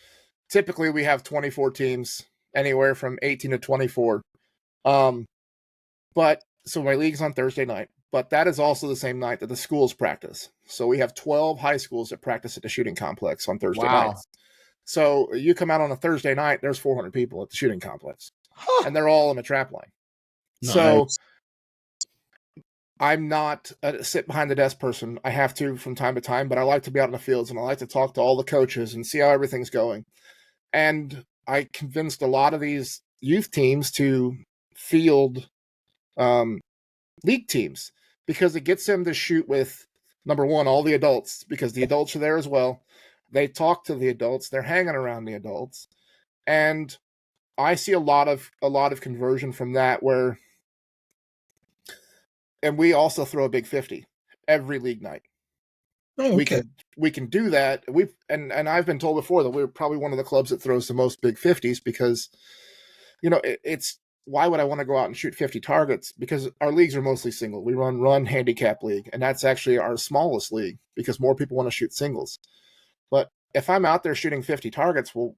Typically, we have 24 teams, anywhere from 18 to 24. But so my league's on Thursday night, but that is also the same night that the schools practice. So we have 12 high schools that practice at the shooting complex on Thursday nights. So you come out on a Thursday night, there's 400 people at the shooting complex, and they're all in a trap line. Nice. So I'm not a sit behind the desk person. I have to from time to time, but I like to be out in the fields and I like to talk to all the coaches and see how everything's going. And I convinced a lot of these youth teams to field league teams because it gets them to shoot with, number one, all the adults, because the adults are there as well. They talk to the adults. They're hanging around the adults. And I see a lot of conversion from that and we also throw a big 50 every league night. Oh, okay. We can do that. And I've been told before that we're probably one of the clubs that throws the most big 50s because, it's why would I want to go out and shoot 50 targets? Because our leagues are mostly single. We run handicap league, and that's actually our smallest league because more people want to shoot singles. But if I'm out there shooting 50 targets, well,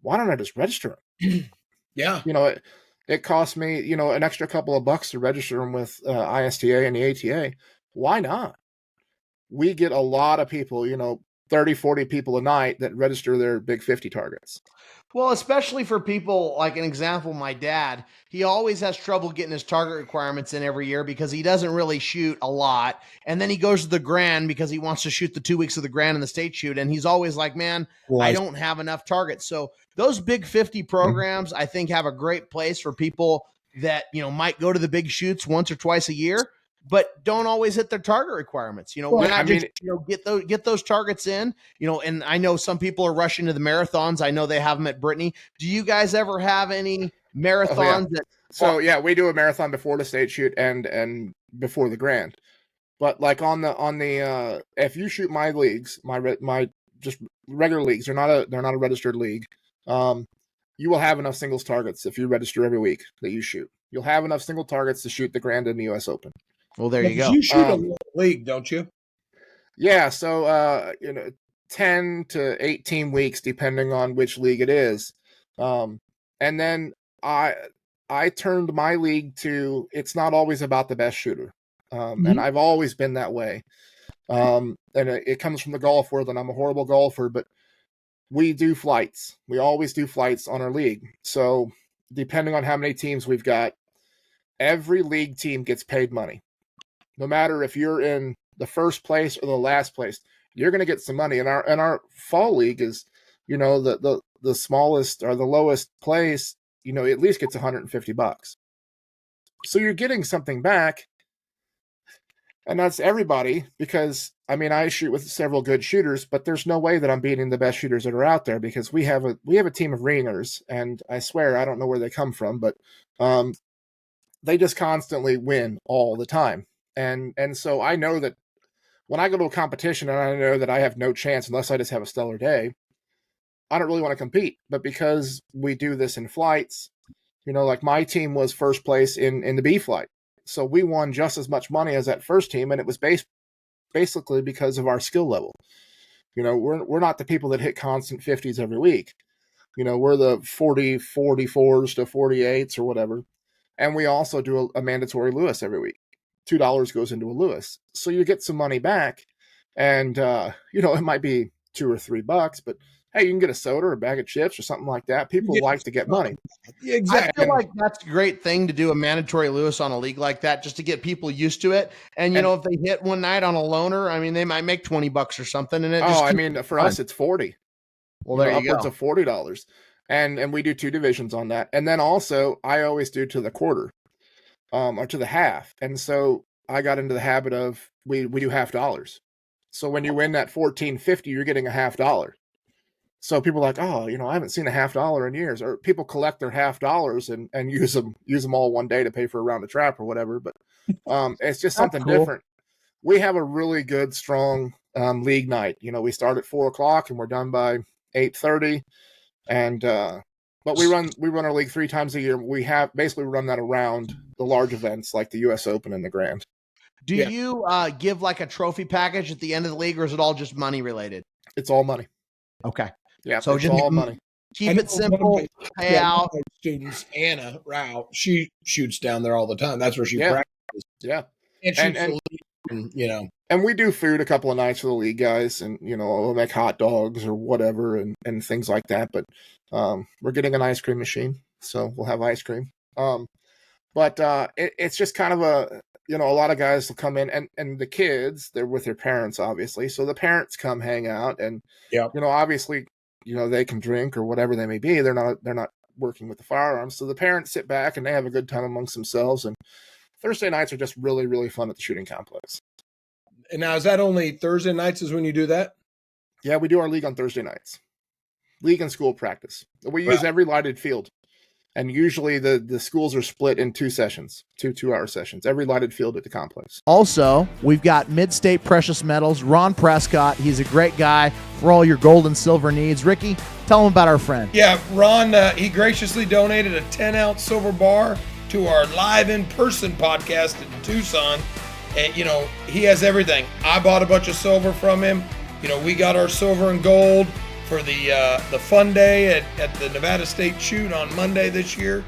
why don't I just register them? Yeah. It costs me, an extra couple of bucks to register them with ISTA and the ATA. Why not? We get a lot of people, 30, 40 people a night that register their big 50 targets. Well, especially for people like an example, my dad, he always has trouble getting his target requirements in every year because he doesn't really shoot a lot. And then he goes to the Grand because he wants to shoot the 2 weeks of the Grand and the state shoot. And he's always like, man, I don't have enough targets. So those big 50 programs, I think, have a great place for people that, might go to the big shoots once or twice a year, but don't always hit their target requirements. Why not just get those targets in? And I know some people are rushing to the marathons. I know they have them at Brittany. Do you guys ever have any marathons? We do a marathon before the state shoot and before the Grand. But like on the if you shoot my leagues, my just regular leagues, they're not a registered league. You will have enough singles targets if you register every week that you shoot. You'll have enough single targets to shoot the Grand and the US Open. Well, there you go. You shoot a league, don't you? Yeah, so 10 to 18 weeks depending on which league it is. And then I turned my league to, it's not always about the best shooter. And I've always been that way. And it comes from the golf world, and I'm a horrible golfer, but we do flights. We always do flights on our league. So depending on how many teams we've got, every league team gets paid money. No matter if you're in the first place or the last place, you're going to get some money. And our fall league is, the smallest or the lowest place, at least gets $150. So you're getting something back. And that's everybody, because I shoot with several good shooters, but there's no way that I'm beating the best shooters that are out there because we have a team of ringers, and I swear I don't know where they come from, but they just constantly win all the time. And so I know that when I go to a competition and I know that I have no chance unless I just have a stellar day, I don't really want to compete. But because we do this in flights, like my team was first place in the B flight. So we won just as much money as that first team, and it was basically because of our skill level. We're not the people that hit constant 50s every week. We're the 44s to 48s or whatever. And we also do a mandatory Lewis every week. $2 goes into a Lewis. So you get some money back, and it might be $2 or $3, but hey, you can get a soda or a bag of chips or something like that. People like to get money. Yeah, exactly. I feel like that's a great thing to do, a mandatory Lewis on a league like that, just to get people used to it. And if they hit one night on a loner, they might make $20 or something. And for us, it's 40. Well, there you go. Upwards of $40. And we do 2 divisions on that. And then also I always do to the quarter, or to the half. And so I got into the habit of, we do $half. So when you win that $14.50, you're getting a $half. So people are like, oh, I haven't seen a $half in years. Or people collect their $half and use them all one day to pay for a round of trap or whatever. But it's just something different. We have a really good, strong league night. We start at 4:00 and we're done by 8:30. And but we run our league 3 times a year. We run that around the large events like the US Open and the Grand. Do you give like a trophy package at the end of the league, or is it all just money related? It's all money. Okay. Yeah. So it's just all money. Keep it simple. Pay out. Students, Anna Rao, she shoots down there all the time. That's where she practices. Yeah. And and we do food a couple of nights for the league guys, and we'll make hot dogs or whatever and things like that. But we're getting an ice cream machine, so we'll have ice cream. But it's just kind of a lot of guys will come in, and the kids, they're with their parents, obviously. So the parents come hang out, and obviously, they can drink or whatever they may be. They're not working with the firearms. So the parents sit back and they have a good time amongst themselves. And Thursday nights are just really, really fun at the shooting complex. And now, is that only Thursday nights is when you do that? Yeah, we do our league on Thursday nights. League and school practice. We use every lighted field. And usually the schools are split in 2 sessions, 2-hour sessions, every lighted field at the complex. Also, we've got Mid-State Precious Metals, Ron Prescott. He's a great guy for all your gold and silver needs. Ricky, tell him about our friend. Yeah, Ron, he graciously donated a 10-ounce silver bar to our live in-person podcast in Tucson. And, he has everything. I bought a bunch of silver from him. We got our silver and gold for the fun day at the Nevada State Shoot on Monday this year.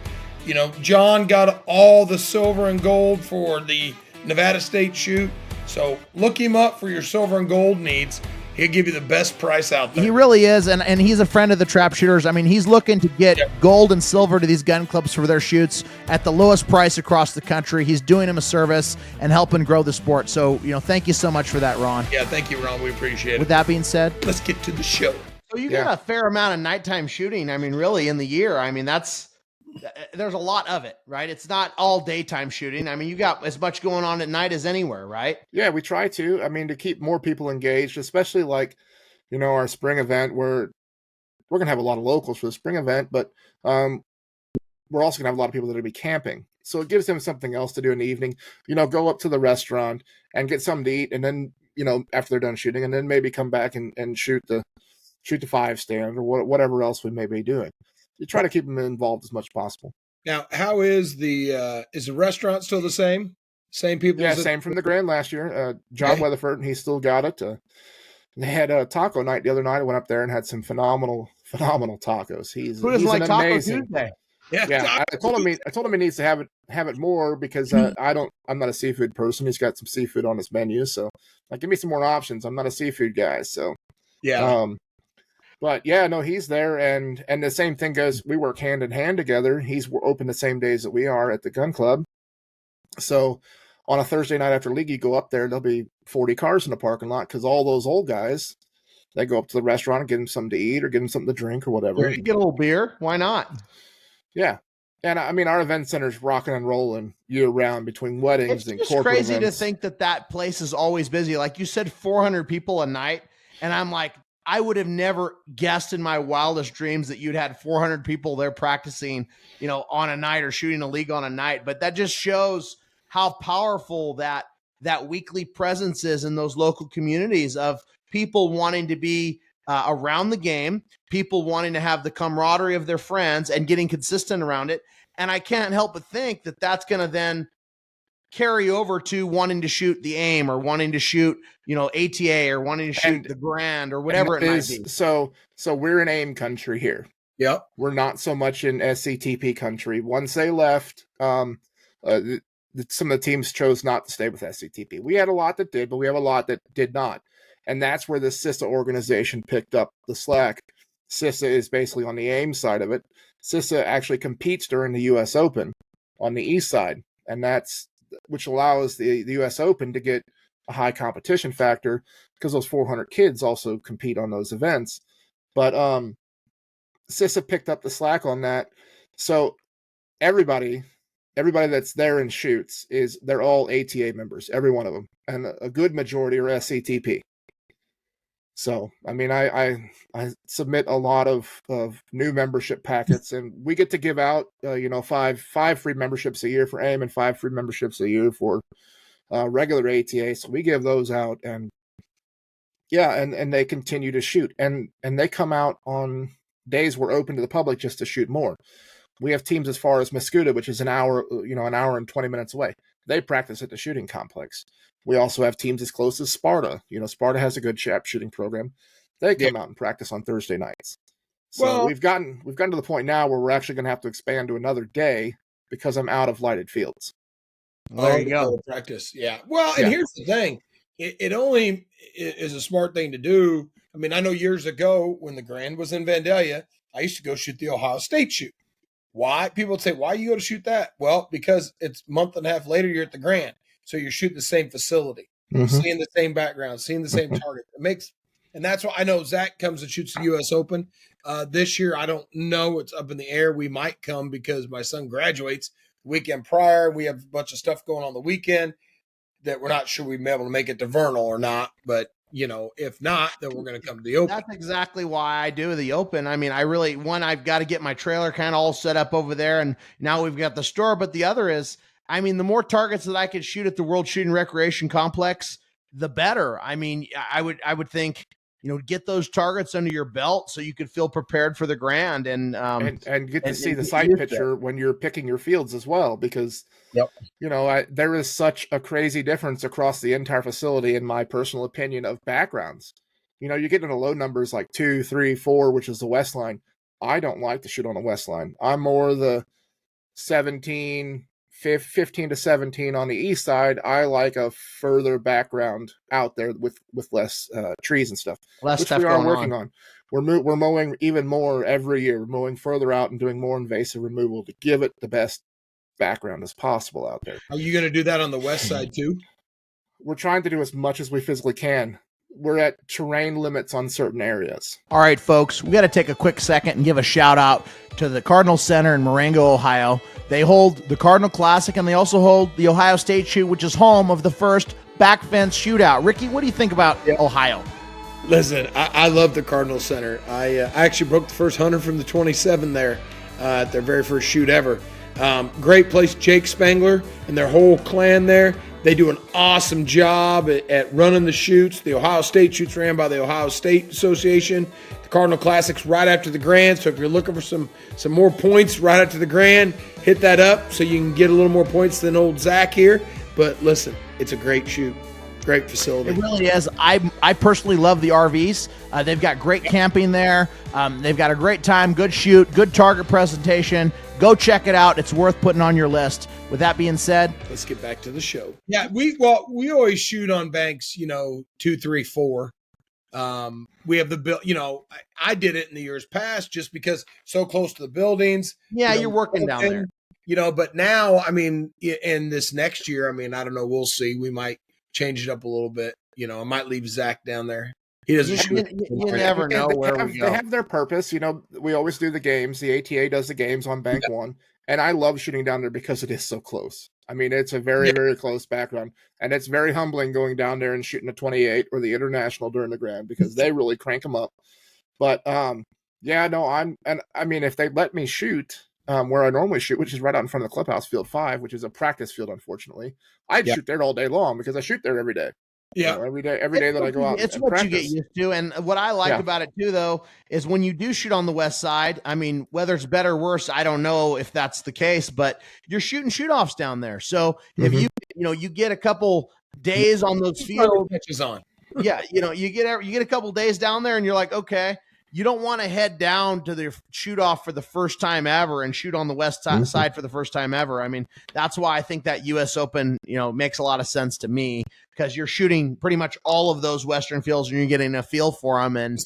John got all the silver and gold for the Nevada State Shoot. So look him up for your silver and gold needs. He'll give you the best price out there. He really is, and he's a friend of the trap shooters. I mean, he's looking to get gold and silver to these gun clubs for their shoots at the lowest price across the country. He's doing them a service and helping grow the sport. So, thank you so much for that, Ron. Yeah, thank you, Ron. We appreciate it. With that being said, let's get to the show. So you got a fair amount of nighttime shooting. I mean, really in the year. I mean, there's a lot of it, right? It's not all daytime shooting. I mean, you got as much going on at night as anywhere, right? Yeah, we try to. I mean, to keep more people engaged, especially like, our spring event where we're going to have a lot of locals for the spring event, but we're also going to have a lot of people that are going to be camping. So it gives them something else to do in the evening, go up to the restaurant and get something to eat. And then, after they're done shooting, and then maybe come back and shoot the 5 stand or whatever else we may be doing. You try to keep them involved as much as possible. Now, how is the restaurant still the same? Same people? Yeah, same from the Grand last year. John Weatherford, and he still got it. They had a taco night the other night. I went up there and had some phenomenal tacos. He's like an Taco amazing. Tuesday? Yeah. I told him he needs to have it more because I'm not a seafood person. He's got some seafood on his menu, so give me some more options. I'm not a seafood guy, so But yeah, no, he's there, and the same thing goes. We work hand in hand together. He's open the same days that we are at the gun club. So on a Thursday night after league, you go up there, there'll be 40 cars in the parking lot because all those old guys, they go up to the restaurant and get them something to eat or get them something to drink or whatever. You get a little beer. Why not? Yeah. And I mean, our event center's rocking and rolling year round between weddings and corporate events. It's crazy to think that place is always busy. Like you said, 400 people a night. And I'm like, I would have never guessed in my wildest dreams that you'd had 400 people there practicing, on a night or shooting a league on a night. But that just shows how powerful that weekly presence is in those local communities of people wanting to be around the game, people wanting to have the camaraderie of their friends and getting consistent around it. And I can't help but think that that's going to then carry over to wanting to shoot the AIM or wanting to shoot, ATA or wanting to shoot the Grand or whatever it might be. So we're in AIM country here. Yep. We're not so much in SCTP country. Once they left, some of the teams chose not to stay with SCTP. We had a lot that did, but we have a lot that did not. And that's where the CISA organization picked up the slack. CISA is basically on the AIM side of it. CISA actually competes during the U.S. Open on the east side, and that's which allows the U.S. Open to get a high competition factor because those 400 kids also compete on those events. But CISA picked up the slack on that. So everybody that's there and shoots they're all ATA members, every one of them, and a good majority are SCTP. So, I mean, I submit a lot of new membership packets, and we get to give out, 5 free memberships a year for AIM and 5 free memberships a year for regular ATA. So we give those out, and and they continue to shoot, and they come out on days we're open to the public just to shoot more. We have teams as far as Mascoutah, which is an hour and 20 minutes away. They practice at the shooting complex. We also have teams as close as Sparta. Sparta has a good sharp shooting program. They come out and practice on Thursday nights. So we've gotten to the point now where we're actually going to have to expand to another day because I'm out of lighted fields. There you go. Practice. Yeah. Well, and here's the thing. It only is a smart thing to do. I mean, I know years ago when the Grand was in Vandalia, I used to go shoot the Ohio State shoot. Why? People would say, why you go to shoot that? Well, because it's a month and a half later, you're at the Grand. So you're shooting the same facility, seeing the same background, seeing the same target. And that's why I know Zach comes and shoots the U.S. Open. This year, I don't know. It's up in the air. We might come because my son graduates the weekend prior. We have a bunch of stuff going on the weekend that we're not sure we'd be able to make it to Vernal or not. But, if not, then we're going to come to the Open. That's exactly why I do the Open. I mean, I've got to get my trailer kind of all set up over there, and now we've got the store. But the other is, I mean, the more targets that I could shoot at the World Shooting Recreation Complex, the better. I mean, I would think, get those targets under your belt so you could feel prepared for the Grand and get to see the sight picture when you're picking your fields as well, because there is such a crazy difference across the entire facility, in my personal opinion, of backgrounds. You get into low numbers like 2, 3, 4, which is the west line. I don't like to shoot on the west line. I'm more the 15 to 17 on the east side. I like a further background out there with less trees and stuff, which we are working on. We're mowing even more every year. We're mowing further out and doing more invasive removal to give it the best background as possible out there. Are you going to do that on the west side too? We're trying to do as much as we physically can. We're at terrain limits on certain areas. All right, folks, we got to take a quick second and give a shout out to the Cardinal Center in Marengo, Ohio. They hold the Cardinal Classic, and they also hold the Ohio State Shoot, which is home of the first back fence shootout. Ricky, what do you think about Ohio? Listen, I love the Cardinal Center. I actually broke the first 100 from the 27 there at their very first shoot ever. Great place, Jake Spangler and their whole clan there. They do an awesome job at running the shoots. The Ohio State shoots ran by the Ohio State Association. The Cardinal Classic's right after the Grand. So if you're looking for some more points right after the Grand, hit that up so you can get a little more points than old Zach here. But listen, it's a great shoot. Great facility. It really is. I personally love the RVs. They've got great camping there. They've got a great time, good shoot, good target presentation. Go check it out. It's worth putting on your list. With that being said, let's get back to the show. Yeah, we always shoot on banks, 2, 3, 4. We have the bill. I did it in the years past just because so close to the buildings. Yeah, you're working down there. But now, I mean, in this next year, I mean, I don't know. We'll see. We might change it up a little bit. I might leave Zach down there. He doesn't shoot. You never know where we go. They have their purpose. We always do the games. The ATA does the games on Bank 1. And I love shooting down there because it is so close. I mean, it's a very, very close background. And it's very humbling going down there and shooting a 28 or the International during the Grand because they really crank them up. But, if they let me shoot where I normally shoot, which is right out in front of the clubhouse, field 5, which is a practice field, unfortunately, I'd shoot there all day long because I shoot there every day. Yeah, every day that I go out. It's what practice. You get used to, and what I like about it too, though, is when you do shoot on the west side. I mean, whether it's better or worse, I don't know if that's the case, but you're shooting shoot-offs down there. So if you get a couple days on those fields, you get a couple days down there, and you're like, okay. You don't want to head down to the shoot off for the first time ever and shoot on the west side for the first time ever. I mean, that's why I think that U.S. Open, makes a lot of sense to me because you're shooting pretty much all of those Western fields and you're getting a feel for them. And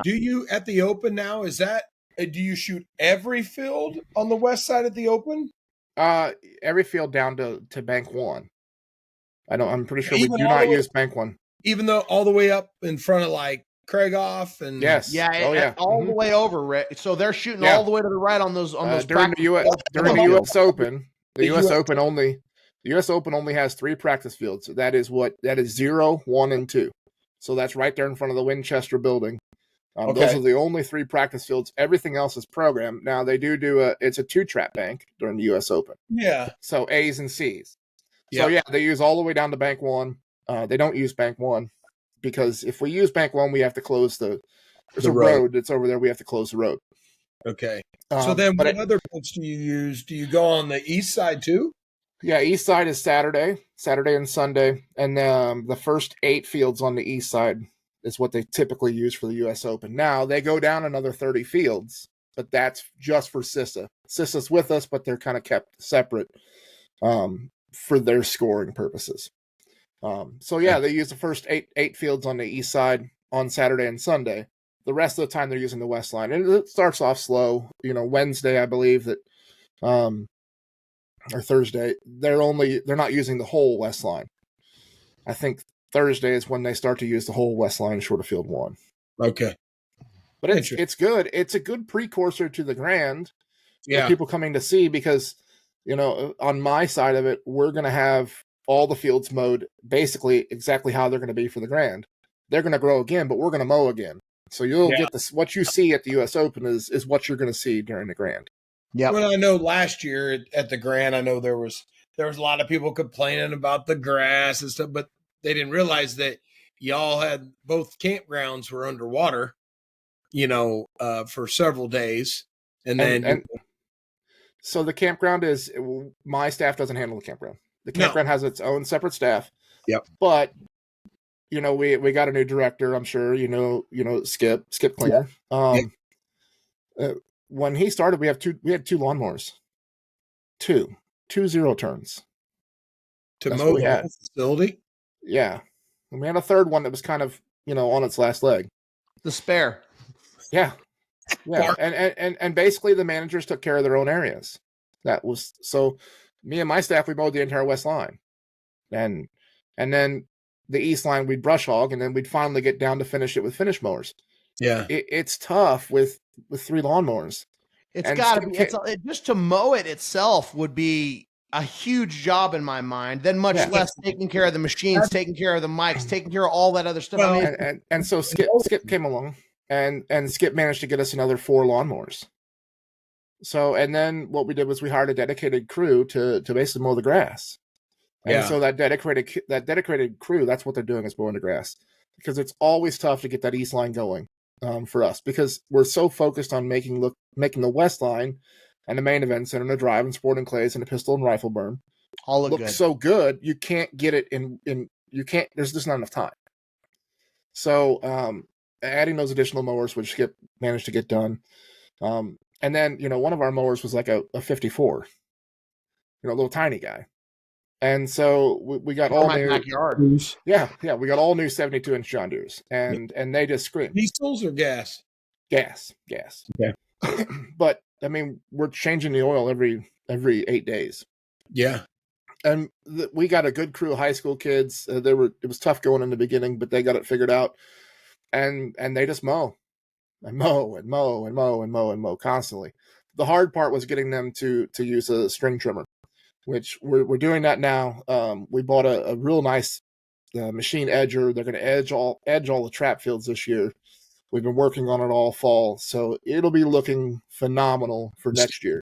do you at the Open now? Do you shoot every field on the west side at the Open? Every field down to Bank 1. I'm pretty sure we do not use Bank 1, even though all the way up in front of like Craigoff and all the way over, Rick. So they're shooting all the way to the right on those during the U.S. Open. The U.S. Open only has 3 practice fields. That is 0, 1, and 2. So that's right there in front of the Winchester building. Those are the only 3 practice fields. Everything else is programmed. Now they do it's a 2-trap bank during the U.S. Open. Yeah. So A's and C's. So they use all the way down to Bank 1. They don't use Bank 1. Because if we use Bank 1, we have to close there's a road that's over there. We have to close the road. Okay. So then what other points do you use? Do you go on the east side too? Yeah, east side is Saturday and Sunday. And the first 8 fields on the east side is what they typically use for the U.S. Open. Now, they go down another 30 fields, but that's just for CISA. CISA's with us, but they're kind of kept separate for their scoring purposes. They use the first eight fields on the east side on Saturday and Sunday. The rest of the time they're using the west line, and it starts off slow. Wednesday, I believe that or Thursday, they're not using the whole west line. I think Thursday is when they start to use the whole west line short of field 1. Okay. But it's good. It's a good precursor to the Grand for people coming to see, because, on my side of it, we're going to have all the fields mowed basically exactly how they're going to be for the Grand. They're going to grow again, but we're going to mow again. So you'll get this. What you see at the U.S. Open is what you're going to see during the Grand. Yeah. Well, I know last year at the Grand, I know there was a lot of people complaining about the grass and stuff, but they didn't realize that y'all had both campgrounds were underwater, for several days, and then so the campground is, my staff doesn't handle the campground. The campground has its own separate staff. Yep. But we got a new director. I'm sure Skip Klinger. When he started, we had two lawnmowers, two 0 turns to mow the whole facility. Yeah, and we had a third one that was kind of on its last leg. The spare. Yeah. And basically the managers took care of their own areas. That was so. Me and my staff, we mowed the entire west line, and then the east line we'd brush hog, and then we'd finally get down to finish it with finish mowers. Yeah, it's tough with 3 lawnmowers. It's got to be. Just to mow it itself would be a huge job in my mind. Then much less taking care of the machines, taking care of the mics, taking care of all that other stuff. Well, and so Skip came along, and Skip managed to get us another 4 lawnmowers. So, and then what we did was we hired a dedicated crew to basically mow the grass. And so that dedicated crew, that's what they're doing, is mowing the grass, because it's always tough to get that east line going for us, because we're so focused on making the west line and the main event center and the drive and sporting clays and the pistol and rifle burn all look good. So good. You can't get it in you can't, there's just not enough time. So, adding those additional mowers, which Skip managed to get done. And then, one of our mowers was like a 54, a little tiny guy. And so we got all new backyard. Yeah, we got all new 72-inch John Deeres, and they just screamed. Diesels or gas? Gas. Okay. But I mean, we're changing the oil every 8 days. Yeah. And we got a good crew of high school kids. It was tough going in the beginning, but they got it figured out, and they just mow constantly. The hard part was getting them to use a string trimmer, which we're doing that now. We bought a real nice machine edger. They're going to edge all the trap fields this year. We've been working on it all fall, so it'll be looking phenomenal for next year.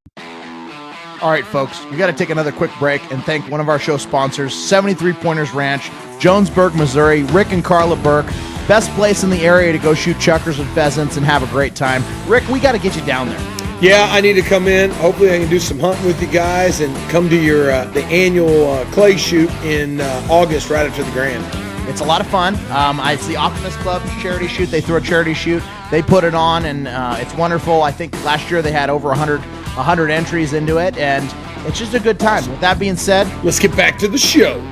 All right, folks, we got to take another quick break and thank one of our show sponsors, 73 Pointers Ranch, Jonesburg, Missouri. Rick and Carla Burke, best place in the area to go shoot chuckers and pheasants and have a great time. Rick, we got to get you down there. Yeah, I need to come in. Hopefully I can do some hunting with you guys and come to your the annual clay shoot in August right after the Grand. It's a lot of fun. It's the Optimist Club charity shoot. They throw a charity shoot. They put it on, and it's wonderful. I think last year they had over 100 entries into it, and it's just a good time. With that being said, let's get back to the show.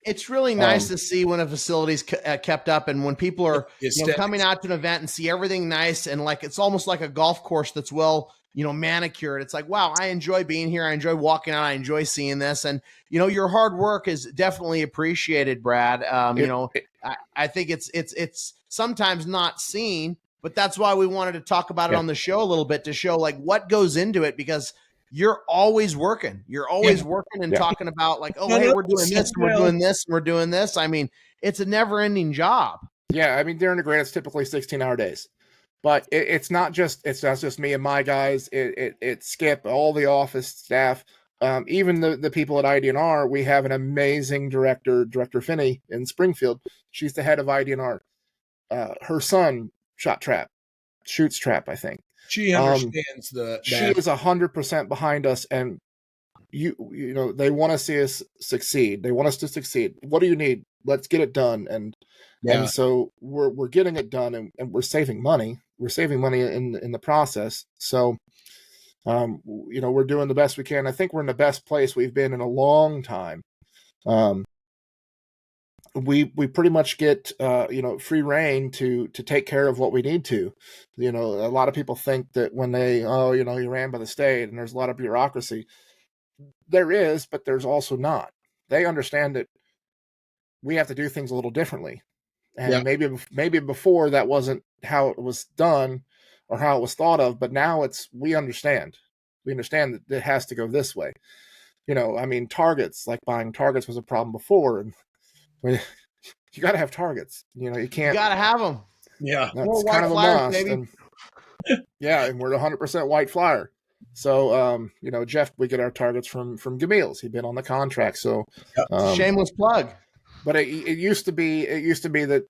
It's really nice to see when a facility's kept up, and when people are coming out to an event and see everything nice, and like it's almost like a golf course that's well manicured. It's like, wow, I enjoy being here. I enjoy walking out. I enjoy seeing this, and your hard work is definitely appreciated, Brad. I think it's sometimes not seen, but that's why we wanted to talk about it on the show a little bit, to show like what goes into it, because you're always working. You're always working and talking about like, oh, hey, we're doing this, and we're doing this, and we're doing this. I mean, it's a never-ending job. Yeah, I mean, during the Grand, it's typically 16-hour days, but it's not just me and my guys. It's Skip, all the office staff, even the people at IDNR. We have an amazing director Finney in Springfield. She's the head of IDNR. Her son shoots trap, I think. She understands She is 100% behind us, and they want to see us succeed. They want us to succeed. What do you need? Let's get it done. And so we're getting it done, and we're saving money. We're saving money in the process. So we're doing the best we can. I think we're in the best place we've been in a long time. we pretty much get free reign to take care of what we need to. A lot of people think that when they you ran by the state and there's a lot of bureaucracy. There is, but there's also not. They understand that we have to do things a little differently, and maybe before that wasn't how it was done or how it was thought of, but now we understand that it has to go this way. Targets, like buying targets was a problem before, and you got to have targets. You can't. You got to have them. Yeah, that's kind of a must. And, and we're 100% white flyer. So, Jeff, we get our targets from Gamil's. He'd been on the contract, so shameless plug. But it used to be that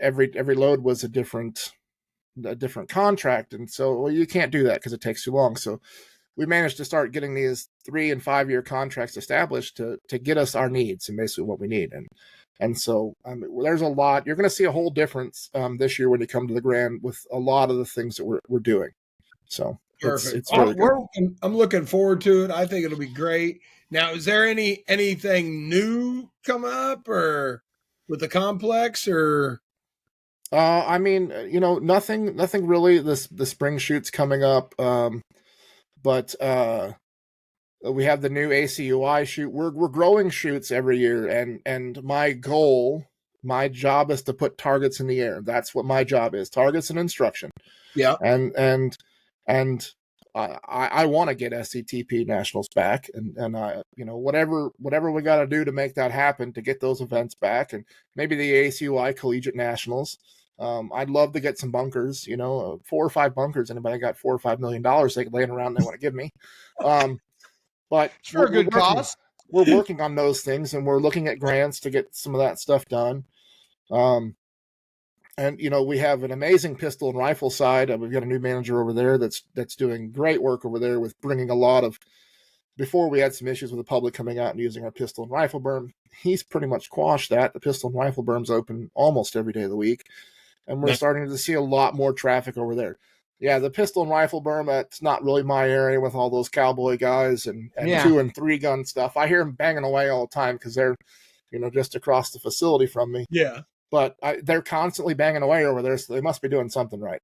every load was a different contract, and so you can't do that because it takes too long. So we managed to start getting these 3 and 5 year contracts established to get us our needs and basically what we need. And so there's a lot. You're going to see a whole difference this year when you come to the Grand with a lot of the things that we're doing. So perfect. It's really good. I'm looking forward to it. I think it'll be great. Now, is there anything new come up or with the complex or? Nothing really. The spring shoot's coming up. But we have the new ACUI shoot. We're growing shoots every year, and my job is to put targets in the air. That's what my job is: targets and instruction. Yeah. And I want to get SCTP nationals back, and whatever we got to do to make that happen to get those events back, and maybe the ACUI collegiate nationals. I'd love to get some bunkers, 4 or 5 bunkers. Anybody got $4 or $5 million they laying around they want to give me. But for a good cause. We're working on those things, and we're looking at grants to get some of that stuff done. And we have an amazing pistol and rifle side. We've got a new manager over there that's doing great work over there with bringing a lot of. Before we had some issues with the public coming out and using our pistol and rifle berm, he's pretty much quashed that. The pistol and rifle berm's open almost every day of the week, and we're starting to see a lot more traffic over there. Yeah, the pistol and rifle berm, that's not really my area with all those cowboy guys and 2 and 3 gun stuff. I hear them banging away all the time because they're, just across the facility from me. Yeah. But they're constantly banging away over there, so they must be doing something right.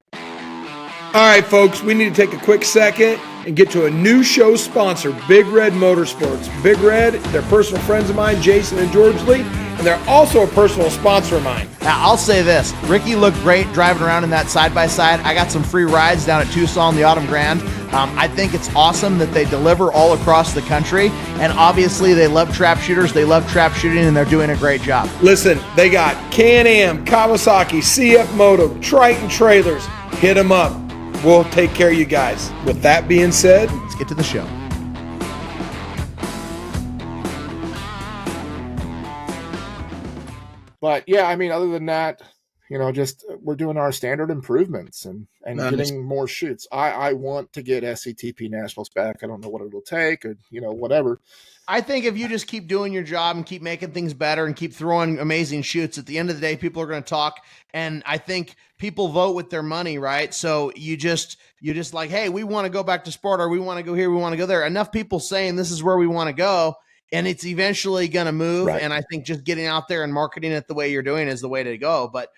All right, folks, we need to take a quick second and get to a new show sponsor, Big Red Motorsports. Big Red, they're personal friends of mine, Jason and George Lee, and they're also a personal sponsor of mine. Now, I'll say this. Ricky looked great driving around in that side-by-side. I got some free rides down at Tucson, the Autumn Grand. I think it's awesome that they deliver all across the country, and obviously they love trap shooters, they love trap shooting, and they're doing a great job. Listen, they got Can-Am, Kawasaki, CF Moto, Triton trailers. Hit them up. We'll take care of you guys. With that being said, let's get to the show. But yeah, other than that, just we're doing our standard improvements and getting more shoots. I want to get SCTP nationals back. I don't know what it'll take or, whatever. I think if you just keep doing your job and keep making things better and keep throwing amazing shoots, at the end of the day, people are going to talk. And I think people vote with their money, right? So you just like, hey, we want to go back to sport, or we want to go here, we want to go there. Enough people saying this is where we want to go, and it's eventually going to move. Right. And I think just getting out there and marketing it the way you're doing is the way to go. But,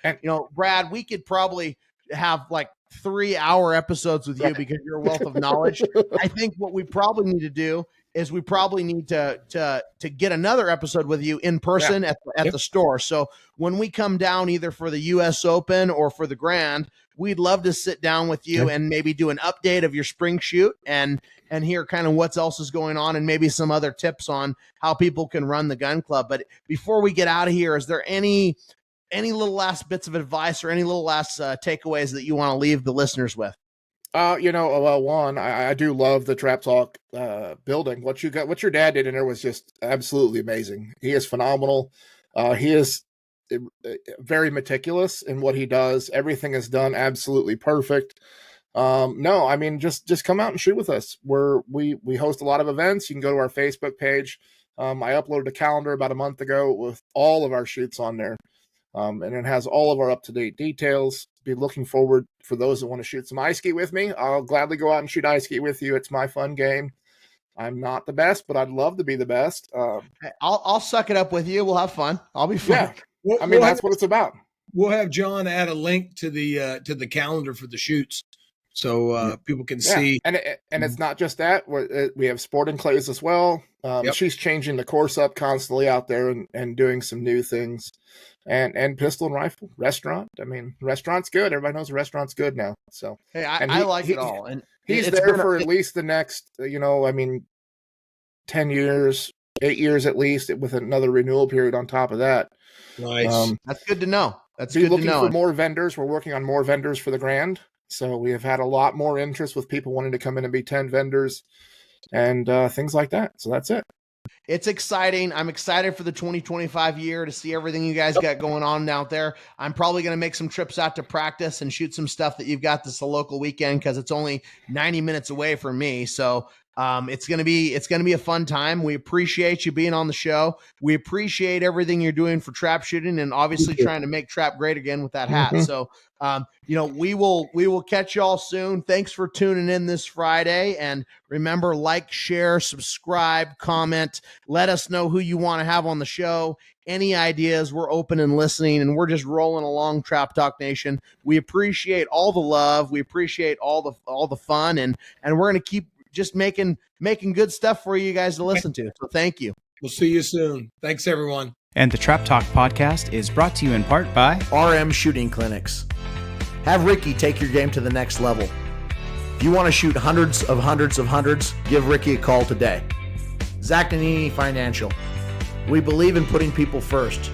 Brad, we could probably have like 3-hour episodes with you because you're a wealth of knowledge. I think what we probably need to do is we probably need to get another episode with you in person at the store. So when we come down either for the US Open or for the Grand, we'd love to sit down with you and maybe do an update of your spring shoot and hear kind of what else is going on and maybe some other tips on how people can run the gun club. But before we get out of here, is there any little last bits of advice or any little last takeaways that you want to leave the listeners with? One, I do love the Trap Talk building. What your dad did in there was just absolutely amazing. He is phenomenal. He is very meticulous in what he does. Everything is done absolutely perfect. Just come out and shoot with us. We host a lot of events. You can go to our Facebook page. I uploaded a calendar about a month ago with all of our shoots on there. And it has all of our up-to-date details. Be looking forward for those that want to shoot some ice ski with me. I'll gladly go out and shoot ice ski with you. It's my fun game. I'm not the best, but I'd love to be the best. I'll suck it up with you. We'll have fun. I'll be fun. Yeah, I mean, that's what it's about. We'll have John add a link to the calendar for the shoots, so people can see. And it's not just that. We have sporting clays as well. She's changing the course up constantly out there and doing some new things. And pistol and rifle, restaurant. I mean, restaurant's good. Everybody knows a restaurant's good now. So hey, I like it all. And he's there for at least the next, 10 years, 8 years at least, with another renewal period on top of that. Nice. That's good to know. That's be good to looking know. for more vendors. We're working on more vendors for the Grand. So we have had a lot more interest with people wanting to come in and be 10 vendors and things like that. So that's it. It's exciting. I'm excited for the 2025 year to see everything you guys got going on out there. I'm probably going to make some trips out to practice and shoot some stuff that you've got this local weekend because it's only 90 minutes away from me. So it's going to be a fun time. We appreciate you being on the show. We appreciate everything you're doing for trap shooting and obviously trying to make trap great again with that hat. Mm-hmm. So, we will catch y'all soon. Thanks for tuning in this Friday. And remember, like, share, subscribe, comment, let us know who you want to have on the show. Any ideas, we're open and listening, and we're just rolling along, Trap Talk Nation. We appreciate all the love. We appreciate all the fun, and we're going to keep just making good stuff for you guys to listen to. So thank you. We'll see you soon. Thanks, everyone. And the Trap Talk podcast is brought to you in part by RM Shooting Clinics. Have Ricky take your game to the next level. If you want to shoot hundreds, give Ricky a call today. Zach Nannini Financial. We believe in putting people first.